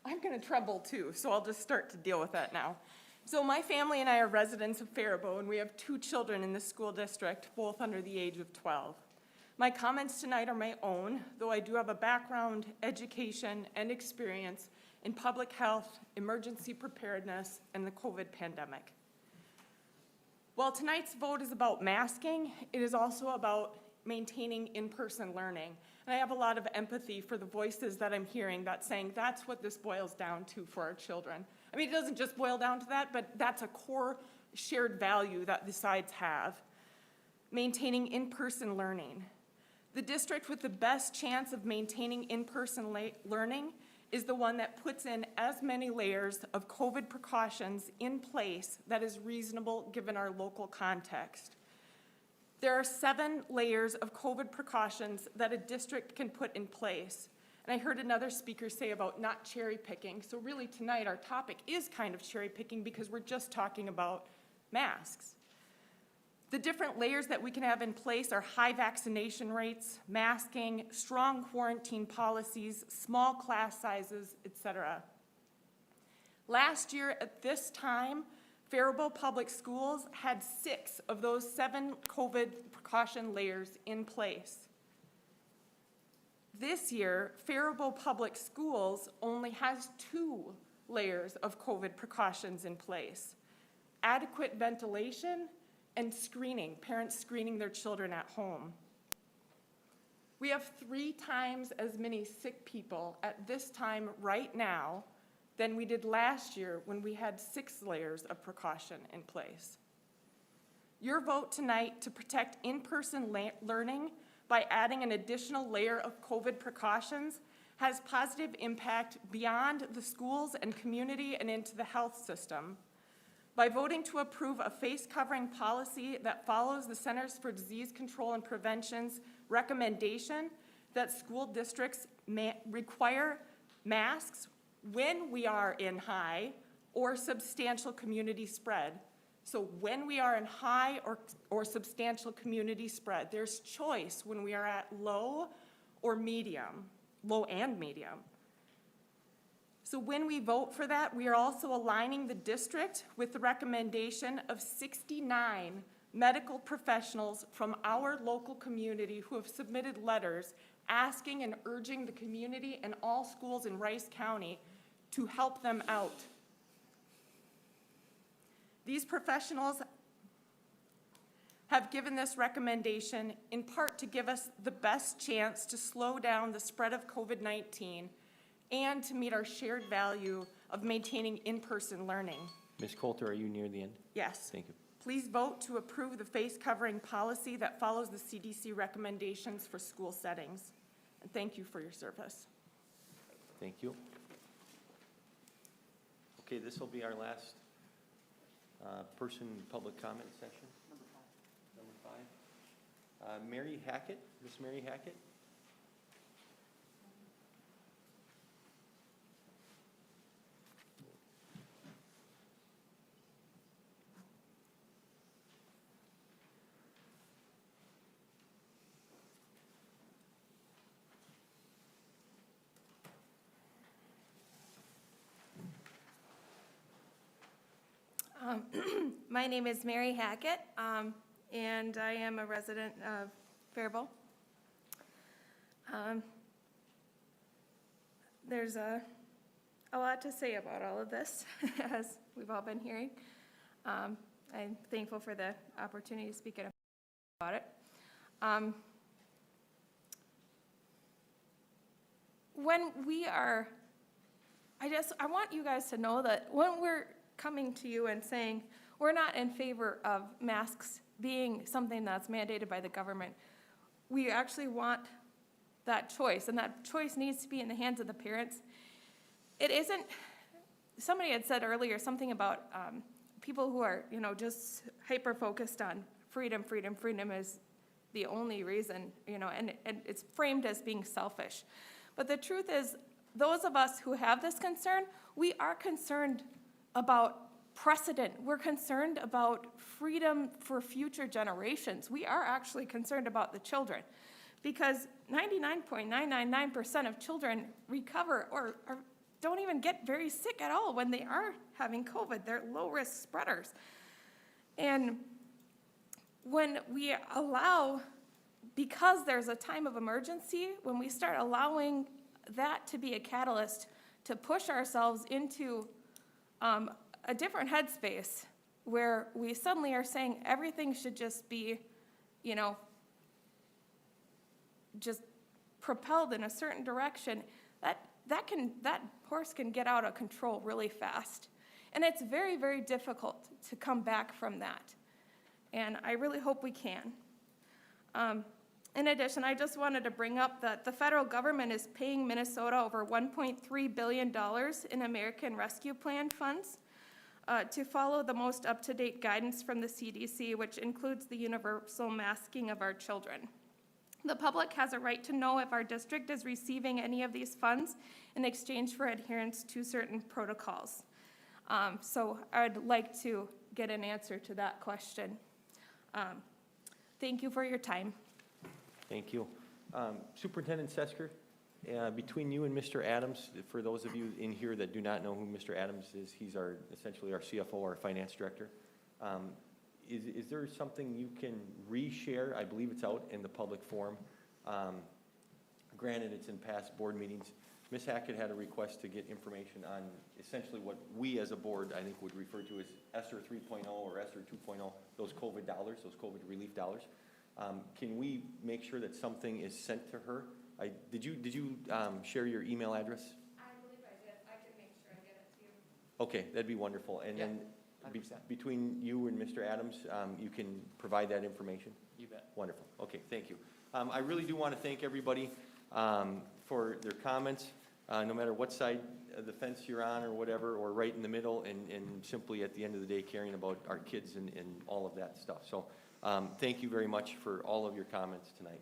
I'm going to tremble too, so I'll just start to deal with that now. So my family and I are residents of Faribault, and we have 2 children in the school district, both under the age of 12. My comments tonight are my own, though I do have a background, education, and experience in public health, emergency preparedness, and the COVID pandemic. While tonight's vote is about masking, it is also about maintaining in-person learning. And I have a lot of empathy for the voices that I'm hearing that's saying that's what this boils down to for our children. I mean, it doesn't just boil down to that, but that's a core shared value that the sides have. Maintaining in-person learning. The district with the best chance of maintaining in-person learning is the one that puts in as many layers of COVID precautions in place that is reasonable given our local context. There are 7 layers of COVID precautions that a district can put in place. And I heard another speaker say about not cherry picking. So really tonight our topic is kind of cherry picking because we're just talking about masks. The different layers that we can have in place are high vaccination rates, masking, strong quarantine policies, small class sizes, etc. Last year at this time, Faribault Public Schools had 6 of those 7 COVID precaution layers in place. This year, Faribault Public Schools only has 2 layers of COVID precautions in place. Adequate ventilation and screening, parents screening their children at home. We have 3 times as many sick people at this time right now than we did last year when we had 6 layers of precaution in place. Your vote tonight to protect in-person learning by adding an additional layer of COVID precautions has positive impact beyond the schools and community and into the health system. By voting to approve a face covering policy that follows the Centers for Disease Control and Prevention's recommendation that school districts require masks when we are in high or substantial community spread. So when we are in high or substantial community spread, there's choice when we are at low or medium, low and medium. So when we vote for that, we are also aligning the district with the recommendation of 69 medical professionals from our local community who have submitted letters asking and urging the community and all schools in Rice County to help them out. These professionals have given this recommendation in part to give us the best chance to slow down the spread of COVID-19 and to meet our shared value of maintaining in-person learning. Ms. Coulter, are you near the end? Yes. Thank you. Please vote to approve the face covering policy that follows the CDC recommendations for school settings. And thank you for your service. Thank you. Okay, this will be our last person public comment session. Number 5. Mary Hackett, Miss Mary Hackett. My name is Mary Hackett, and I am a resident of Faribault. There's a lot to say about all of this, as we've all been hearing. I'm thankful for the opportunity to speak about it. When we are, I want you guys to know that when we're coming to you and saying we're not in favor of masks being something that's mandated by the government, we actually want that choice, and that choice needs to be in the hands of the parents. It isn't, somebody had said earlier something about people who are, just hyper-focused on freedom is the only reason, and it's framed as being selfish. But the truth is, those of us who have this concern, we are concerned about precedent. We're concerned about freedom for future generations. We are actually concerned about the children, because 99.999% of children recover or don't even get very sick at all when they are having COVID. They're low-risk spreaders. And when we allow because there's a time of emergency, when we start allowing that to be a catalyst to push ourselves into a different headspace, where we suddenly are saying everything should just be, you know, just propelled in a certain direction, that horse can get out of control really fast. And it's very, very difficult to come back from that. And I really hope we can. In addition, I just wanted to bring up that the federal government is paying Minnesota over $1.3 billion in American Rescue Plan funds to follow the most up-to-date guidance from the CDC, which includes the universal masking of our children. The public has a right to know if our district is receiving any of these funds in exchange for adherence to certain protocols. So I'd like to get an answer to that question. Thank you for your time. Thank you. Superintendent Sesker, between you and Mr. Adams, for those of you in here that do not know who Mr. Adams is, he's essentially our CFO, our finance director. Is there something you can re-share? I believe it's out in the public forum. Granted, it's in past board meetings. Ms. Hackett had a request to get information on essentially what we as a board, I think, would refer to as ESSER 3.0 or ESSER 2.0, those COVID dollars, those COVID relief dollars. Can we make sure that something is sent to her? Did you share your email address? I believe I did. I can make sure I get it to you. Okay, that'd be wonderful. And then between you and Mr. Adams, you can provide that information? You bet. Wonderful. Okay, thank you. I really do want to thank everybody for their comments, no matter what side of the fence you're on or whatever, or right in the middle, and simply at the end of the day caring about our kids and all of that stuff. So thank you very much for all of your comments tonight.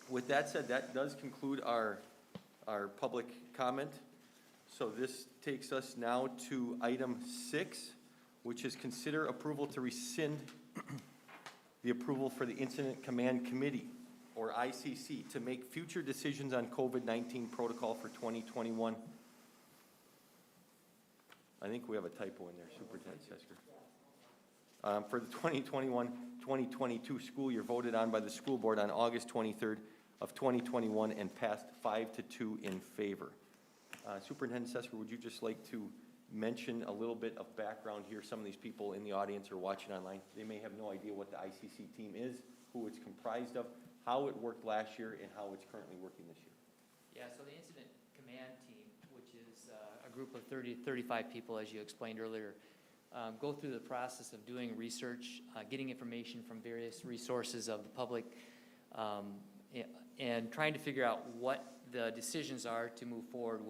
With that said, that does conclude our public comment. So this takes us now to item 6, which is consider approval to rescind the approval for the Incident Command Committee, or ICC, to make future decisions on COVID-19 protocol for 2021. I think we have a typo in there, Superintendent Sesker. For the 2021-2022 school year, voted on by the school board on August 23rd of 2021 and passed 5-2 in favor. Superintendent Sesker, would you just like to mention a little bit of background here? Some of these people in the audience are watching online. They may have no idea what the ICC team is, who it's comprised of, how it worked last year, and how it's currently working this year. Yeah, so the Incident Command Team, which is a group of 35 people, as you explained earlier, go through the process of doing research, getting information from various resources of the public, and trying to figure out what the decisions are to move forward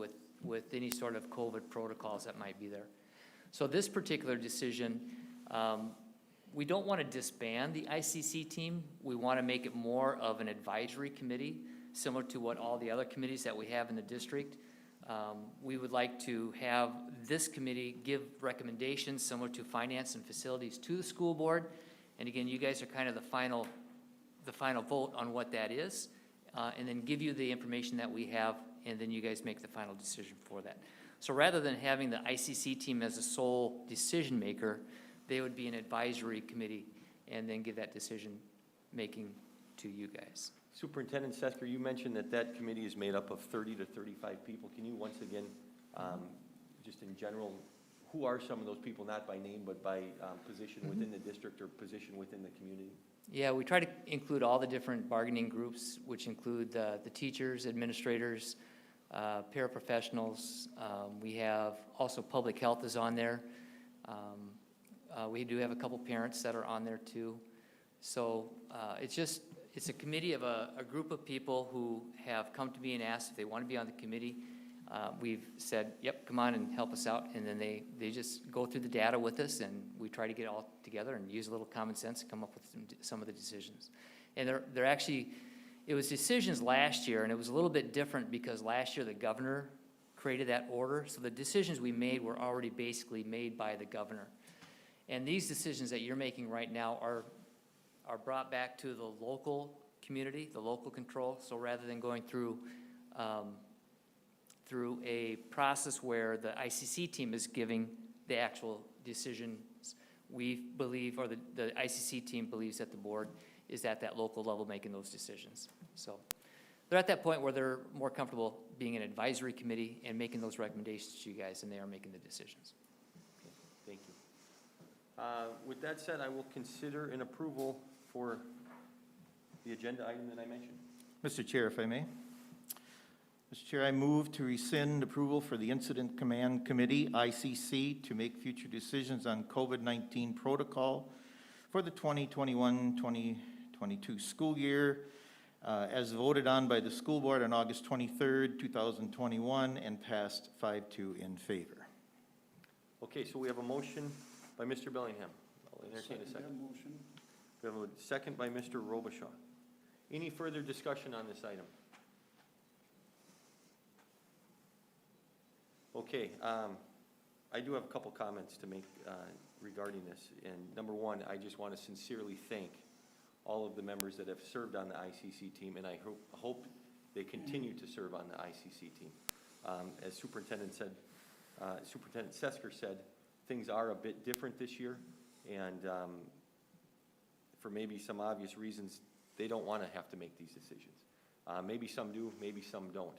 with any sort of COVID protocols that might be there. So this particular decision, we don't want to disband the ICC team. We want to make it more of an advisory committee, similar to what all the other committees that we have in the district. We would like to have this committee give recommendations similar to finance and facilities to the school board. And again, you guys are kind of the final vote on what that is, and then give you the information that we have, and then you guys make the final decision for that. So rather than having the ICC team as a sole decision maker, they would be an advisory committee and then give that decision making to you guys. Superintendent Sesker, you mentioned that committee is made up of 30 to 35 people. Can you once again, just in general, who are some of those people, not by name, but by position within the district or position within the community? Yeah, we try to include all the different bargaining groups, which include the teachers, administrators, paraprofessionals. We have also public health is on there. We do have a couple parents that are on there too. So it's a committee of a group of people who have come to me and asked if they want to be on the committee. We've said, yep, come on and help us out. And then they just go through the data with us, and we try to get it all together and use a little common sense to come up with some of the decisions. And they're actually, it was decisions last year, and it was a little bit different because last year the governor created that order. So the decisions we made were already basically made by the governor. And these decisions that you're making right now are brought back to the local community, the local control. So rather than going through a process where the ICC team is giving the actual decisions, we believe, or the ICC team believes that the board is at that local level making those decisions. So they're at that point where they're more comfortable being an advisory committee and making those recommendations to you guys, and they are making the decisions. Thank you. With that said, I will consider an approval for the agenda item that I mentioned. Mr. Chair, if I may. Mr. Chair, I move to rescind approval for the Incident Command Committee, ICC, to make future decisions on COVID-19 protocol for the 2021-2022 school year, as voted on by the school board on August 23rd, 2021, and passed 5-2 in favor. Okay, so we have a motion by Mr. Bellingham. I'll entertain a second. motion. We have a second by Mr. Robichaud. Any further discussion on this item? Okay, I do have a couple comments to make regarding this. And number one, I just want to sincerely thank all of the members that have served on the ICC team, and I hope they continue to serve on the ICC team. As Superintendent Sesker said, things are a bit different this year, and for maybe some obvious reasons, they don't want to have to make these decisions. Maybe some do, maybe some don't.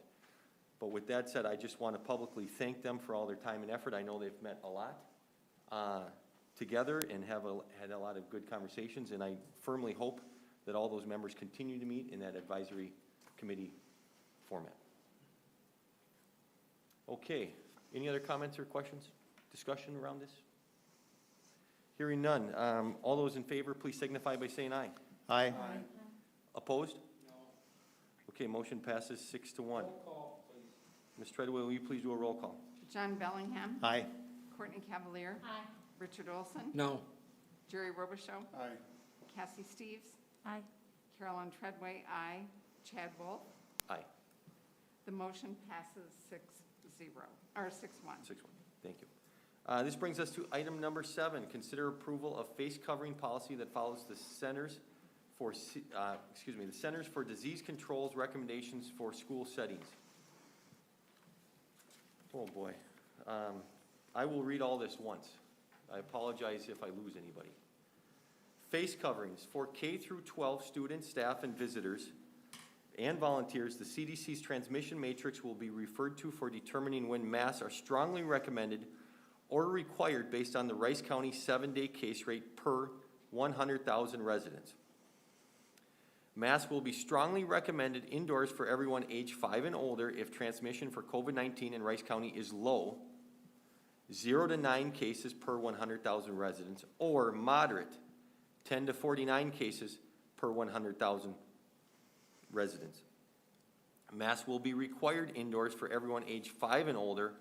But with that said, I just want to publicly thank them for all their time and effort. I know they've met a lot together and had a lot of good conversations, and I firmly hope that all those members continue to meet in that advisory committee format. Okay, any other comments or questions, discussion around this? Hearing none. All those in favor, please signify by saying aye. Aye. Opposed? No. Okay, motion passes 6-1. Roll call, please. Ms. Treadway, will you please do a roll call? John Bellingham. Aye. Courtney Cavalier. Aye. Richard Olson. No. Jerry Robichaud. Aye. Cassie Steves. Aye. Carolyn Treadway, aye. Chad Wolf. Aye. The motion passes 6-0, or 6-1. 6-1. Thank you. This brings us to item number 7. Consider approval of face covering policy that follows the Centers for Disease Control's recommendations for school settings. Oh boy. I will read all this once. I apologize if I lose anybody. Face coverings for K through 12 students, staff, and visitors and volunteers. The CDC's transmission matrix will be referred to for determining when masks are strongly recommended or required based on the Rice County 7-day case rate per 100,000 residents. Masks will be strongly recommended indoors for everyone age 5 and older if transmission for COVID-19 in Rice County is low, 0 to 9 cases per 100,000 residents, or moderate, 10 to 49 cases per 100,000 residents. Masks will be required indoors for everyone age 5 and older,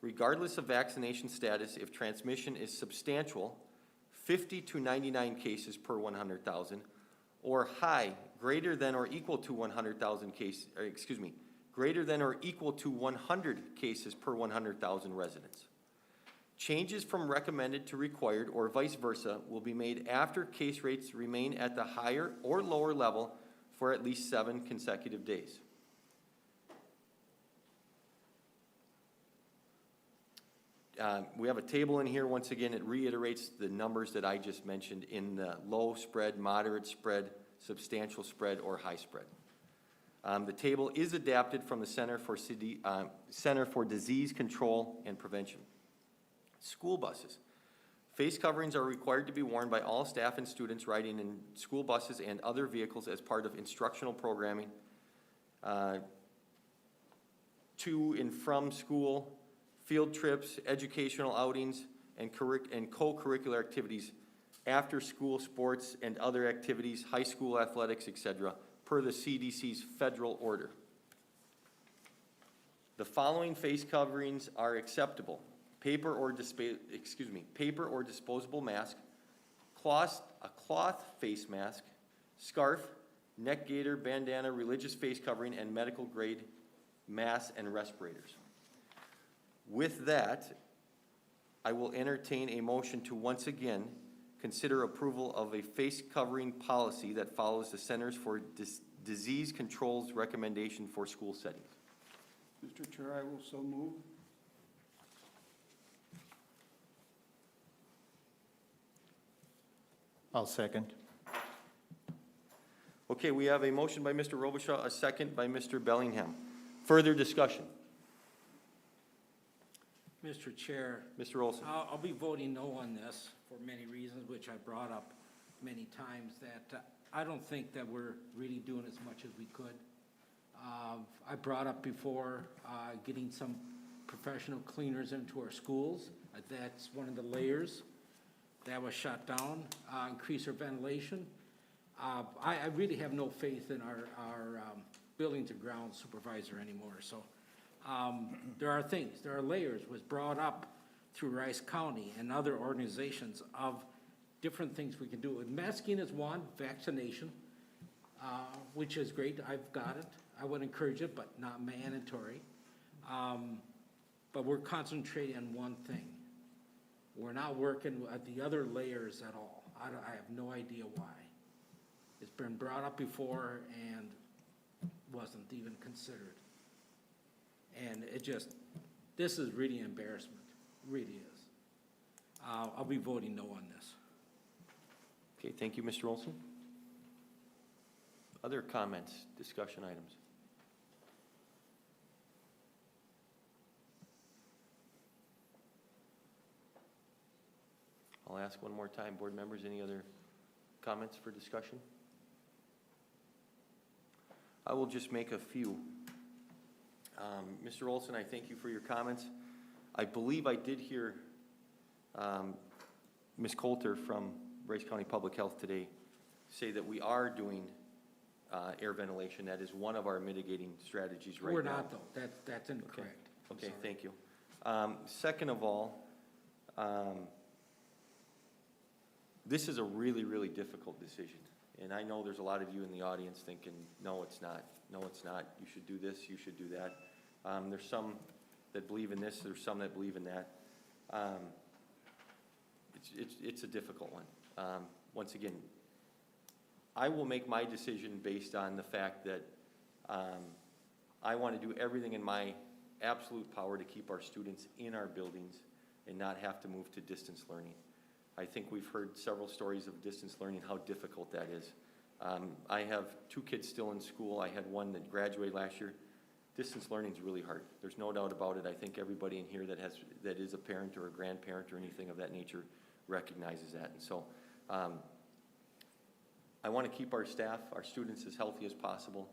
regardless of vaccination status, if transmission is substantial, 50 to 99 cases per 100,000, or high, greater than or equal to 100,000 cases, greater than or equal to 100 cases per 100,000 residents. Changes from recommended to required or vice versa will be made after case rates remain at the higher or lower level for at least 7 consecutive days. We have a table in here. Once again, it reiterates the numbers that I just mentioned in the low spread, moderate spread, substantial spread, or high spread. The table is adapted from the Center for Disease Control and Prevention. School buses. Face coverings are required to be worn by all staff and students riding in school buses and other vehicles as part of instructional programming to and from school, field trips, educational outings, and co-curricular activities, after school sports and other activities, high school athletics, etc., per the CDC's federal order. The following face coverings are acceptable: paper or disposable mask, a cloth face mask, scarf, neck gaiter, bandana, religious face covering, and medical grade masks and respirators. With that, I will entertain a motion to once again consider approval of a face covering policy that follows the Centers for Disease Control's recommendation for school settings. Mr. Chair, I will so move. I'll second. Okay, we have a motion by Mr. Robichaud, a second by Mr. Bellingham. Further discussion? Mr. Chair, Mr. Olson? I'll be voting no on this for many reasons, which I brought up many times, that I don't think that we're really doing as much as we could. I brought up before getting some professional cleaners into our schools. That's one of the layers that was shut down, increase our ventilation. I really have no faith in our buildings and grounds supervisor anymore. So there are things, there are layers was brought up through Rice County and other organizations of different things we can do. Masking is one, vaccination, which is great, I've got it. I would encourage it, but not mandatory. But we're concentrating on one thing. We're not working at the other layers at all. I have no idea why. It's been brought up before and wasn't even considered. And it just, this is really an embarrassment, really is. I'll be voting no on this. Okay, thank you, Mr. Olson. Other comments, discussion items? I'll ask one more time, board members, any other comments for discussion? I will just make a few. Mr. Olson, I thank you for your comments. I believe I did hear Ms. Coulter from Bryce County Public Health today say that we are doing air ventilation. That is one of our mitigating strategies right now. We're not though, that's incorrect. Okay, thank you. Second of all, this is a really, really difficult decision. And I know there's a lot of you in the audience thinking, no, it's not. No, it's not. You should do this, you should do that. There's some that believe in this, there's some that believe in that. It's a difficult one. Once again, I will make my decision based on the fact that I want to do everything in my absolute power to keep our students in our buildings and not have to move to distance learning. I think we've heard several stories of distance learning, how difficult that is. I have 2 kids still in school. I had one that graduated last year. Distance learning is really hard. There's no doubt about it. I think everybody in here that is a parent or a grandparent or anything of that nature recognizes that. And so I want to keep our staff, our students as healthy as possible.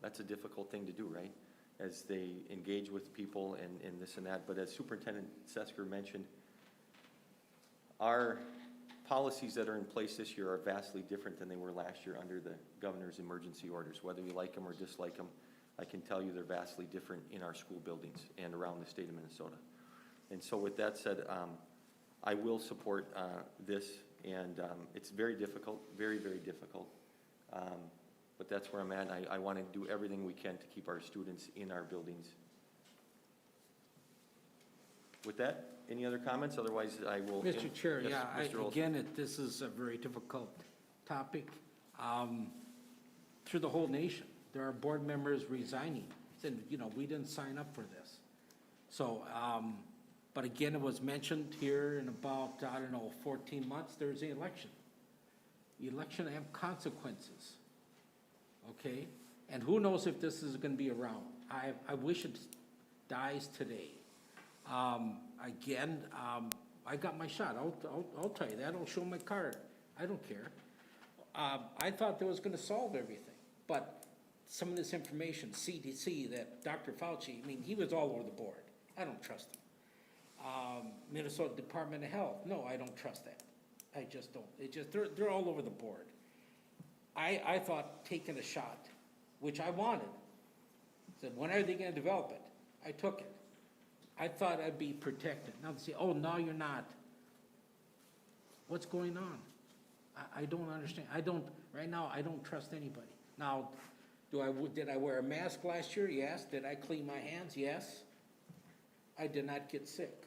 That's a difficult thing to do, right? As they engage with people and this and that. But as Superintendent Sesker mentioned, our policies that are in place this year are vastly different than they were last year under the governor's emergency orders. Whether you like them or dislike them, I can tell you they're vastly different in our school buildings and around the state of Minnesota. And so with that said, I will support this, and it's very difficult, very, very difficult. But that's where I'm at. I want to do everything we can to keep our students in our buildings. With that, any other comments? Otherwise, I will. Mr. Chair, Yes, yeah, Mr. Olson. again, this is a very difficult topic through the whole nation. There are board members resigning, saying, you know, we didn't sign up for this. So, but again, it was mentioned here in about, I don't know, 14 months, there's the election. The election have consequences, okay? And who knows if this is gonna be around. I wish it dies today. Again, I got my shot. I'll tell you that. I'll show my card. I don't care. I thought that was going to solve everything, but some of this information, CDC, that Dr. Fauci, I mean, he was all over the board. I don't trust him. Minnesota Department of Health, no, I don't trust that. I just don't. It just they're all over the board. I thought taking a shot, which I wanted, said, when are they going to develop it? I took it. I thought I'd be protected. Now they say, oh, no, you're not. What's going on? I don't understand. Right now, I don't trust anybody. Now, did I wear a mask last year? Yes. Did I clean my hands? Yes. I did not get sick.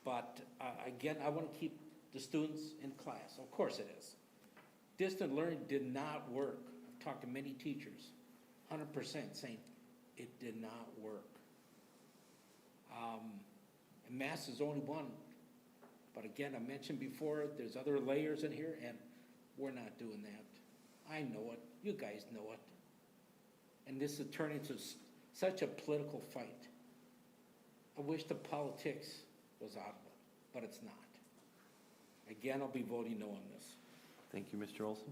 But again, I want to keep the students in class. Of course it is. Distant learning did not work. I've talked to many teachers, 100% saying it did not work. And mass is only one. But again, I mentioned before, there's other layers in here, and we're not doing that. I know it, you guys know it. And this is turning into such a political fight. I wish the politics was out of it, but it's not. Again, I'll be voting no on this. Thank you, Mr. Olson.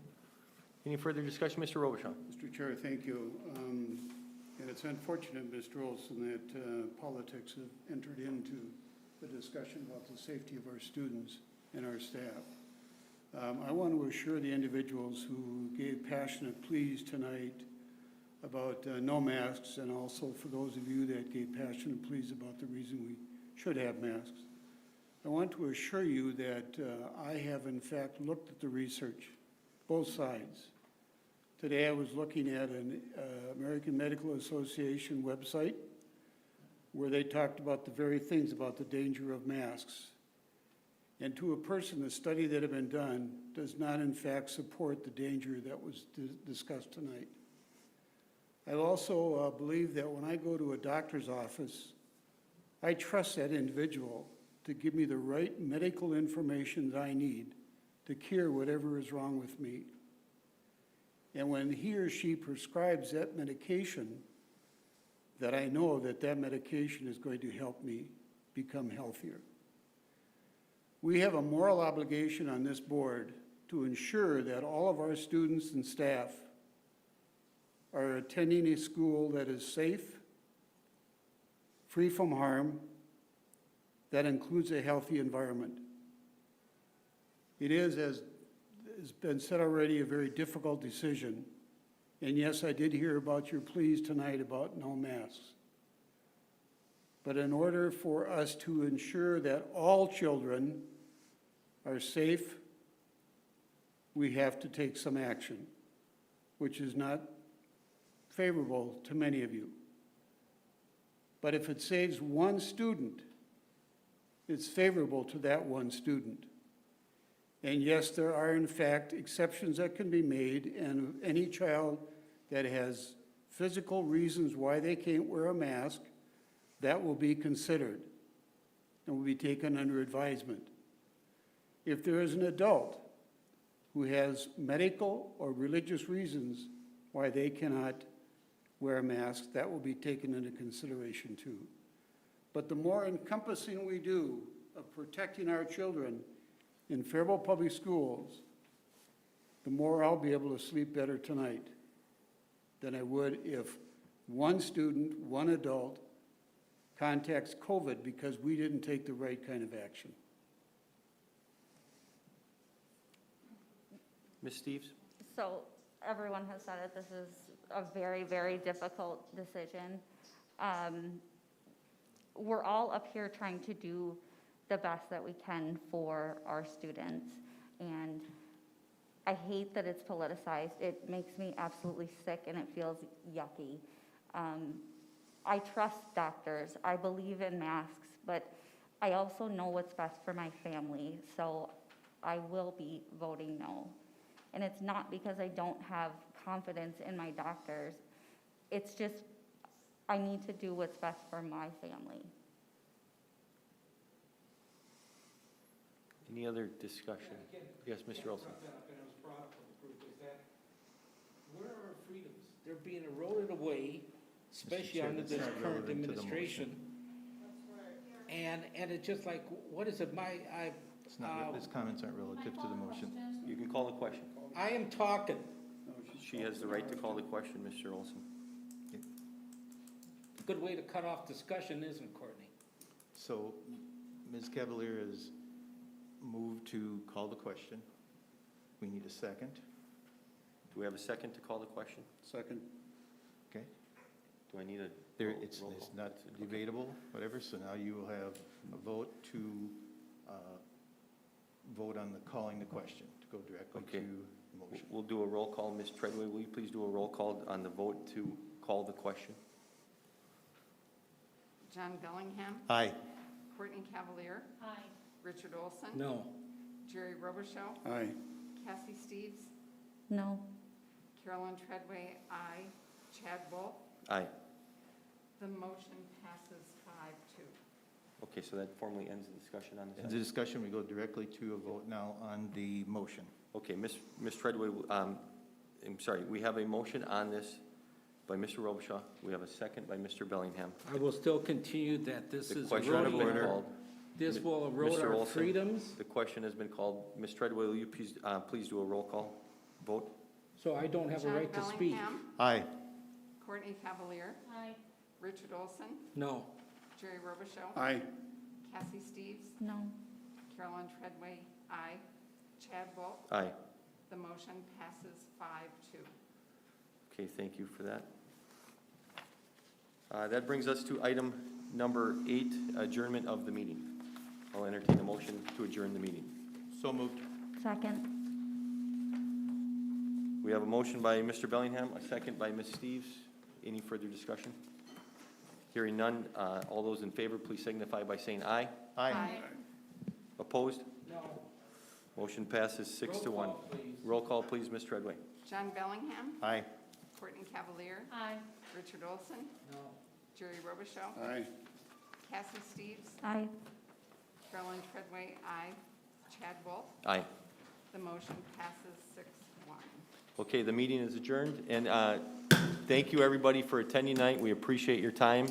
Any further discussion, Mr. Robichaud? Mr. Chair, thank you. And it's unfortunate, Mr. Olson, that politics have entered into the discussion about the safety of our students and our staff. I want to assure the individuals who gave passionate pleas tonight about no masks, and also for those of you that gave passionate pleas about the reason we should have masks. I want to assure you that I have in fact looked at the research, both sides. Today I was looking at an American Medical Association website where they talked about the very things about the danger of masks. And to a person, the study that had been done does not in fact support the danger that was discussed tonight. I also believe that when I go to a doctor's office, I trust that individual to give me the right medical information that I need to cure whatever is wrong with me. And when he or she prescribes that medication, that I know that that medication is going to help me become healthier. We have a moral obligation on this board to ensure that all of our students and staff are attending a school that is safe, free from harm, that includes a healthy environment. It is, as has been said already, a very difficult decision. And yes, I did hear about your pleas tonight about no masks. But in order for us to ensure that all children are safe, we have to take some action, which is not favorable to many of you. But if it saves one student, it's favorable to that one student. And yes, there are in fact exceptions that can be made, and any child that has physical reasons why they can't wear a mask, that will be considered and will be taken under advisement. If there is an adult who has medical or religious reasons why they cannot wear a mask, that will be taken into consideration too. But the more encompassing we do of protecting our children in Faribault Public Schools, the more I'll be able to sleep better tonight than I would if one student, one adult, contacts COVID because we didn't take the right kind of action. Ms. Steves? So everyone has said it, this is a very, very difficult decision. We're all up here trying to do the best that we can for our students. And I hate that it's politicized. It makes me absolutely sick and it feels yucky. I trust doctors. I believe in masks, but I also know what's best for my family. So I will be voting no. And it's not because I don't have confidence in my doctors. It's just, I need to do what's best for my family. Any other discussion? Yes, Mr. Olson. And it was brought up in the group, is that where are our freedoms? They're being eroded away, especially Chair, under that's this not current relevant to the administration. And it's just like, what is it, It's not, his comments aren't relative to the motion. You can call the question. I am talking. She has the right to call the question, Mr. Olson. Good way to cut off discussion, isn't it, Courtney? So Ms. Cavalier has moved to call the question. We need a second. Do we have a second to call the question? Second. Okay. Do I need a It's roll call? not debatable, whatever, so now you will have a vote to vote on the calling the question, to go directly Okay. to the motion. We'll do a roll call. Ms. Treadway, will you please do a roll call on the vote to call the question? John Bellingham, Aye. Courtney Cavalier, Aye. Richard Olson, No. Jerry Robichaud, Aye. Cassie Steves, No. Carolyn Treadway, aye. Chad Wolf. Aye. The motion passes 5-2. Okay, so that formally ends the discussion on In this. the discussion, we go directly to a vote now on the motion. Okay, Ms. Treadway, I'm sorry, we have a motion on this by Mr. Robichaud. We have a second by Mr. Bellingham. I will still continue that this The is question has been eroding our, called. this will erode Mr. our Olson, freedoms. The question has been called. Ms. Treadwell, will you please do a roll call vote? So I don't have a right to speak. Aye. Courtney Cavalier, Aye. Richard Olson, No. Jerry Robichaud, Aye. Cassie Steves, No. Carolyn Treadway, aye. Chad Wolf, Aye. the motion passes 5-2. Okay, thank you for that. That brings us to item number 8, adjournment of the meeting. I'll entertain a motion to adjourn the meeting. So moved. Second. We have a motion by Mr. Bellingham, a second by Ms. Steves. Any further discussion? Hearing none, all those in favor, please signify by saying aye. Aye. Opposed? No. Motion passes 6-1. Roll call, please, Ms. Treadway. John Bellingham, Aye. Courtney Cavalier, Aye. Richard Olson, No. Jerry Robichaud, Aye. Cassie Steves, Aye. Carolyn Treadway, aye. Chad Wolf, Aye. the motion passes 6-1. Okay, the meeting is adjourned, and thank you, everybody, for attending tonight. We appreciate your time.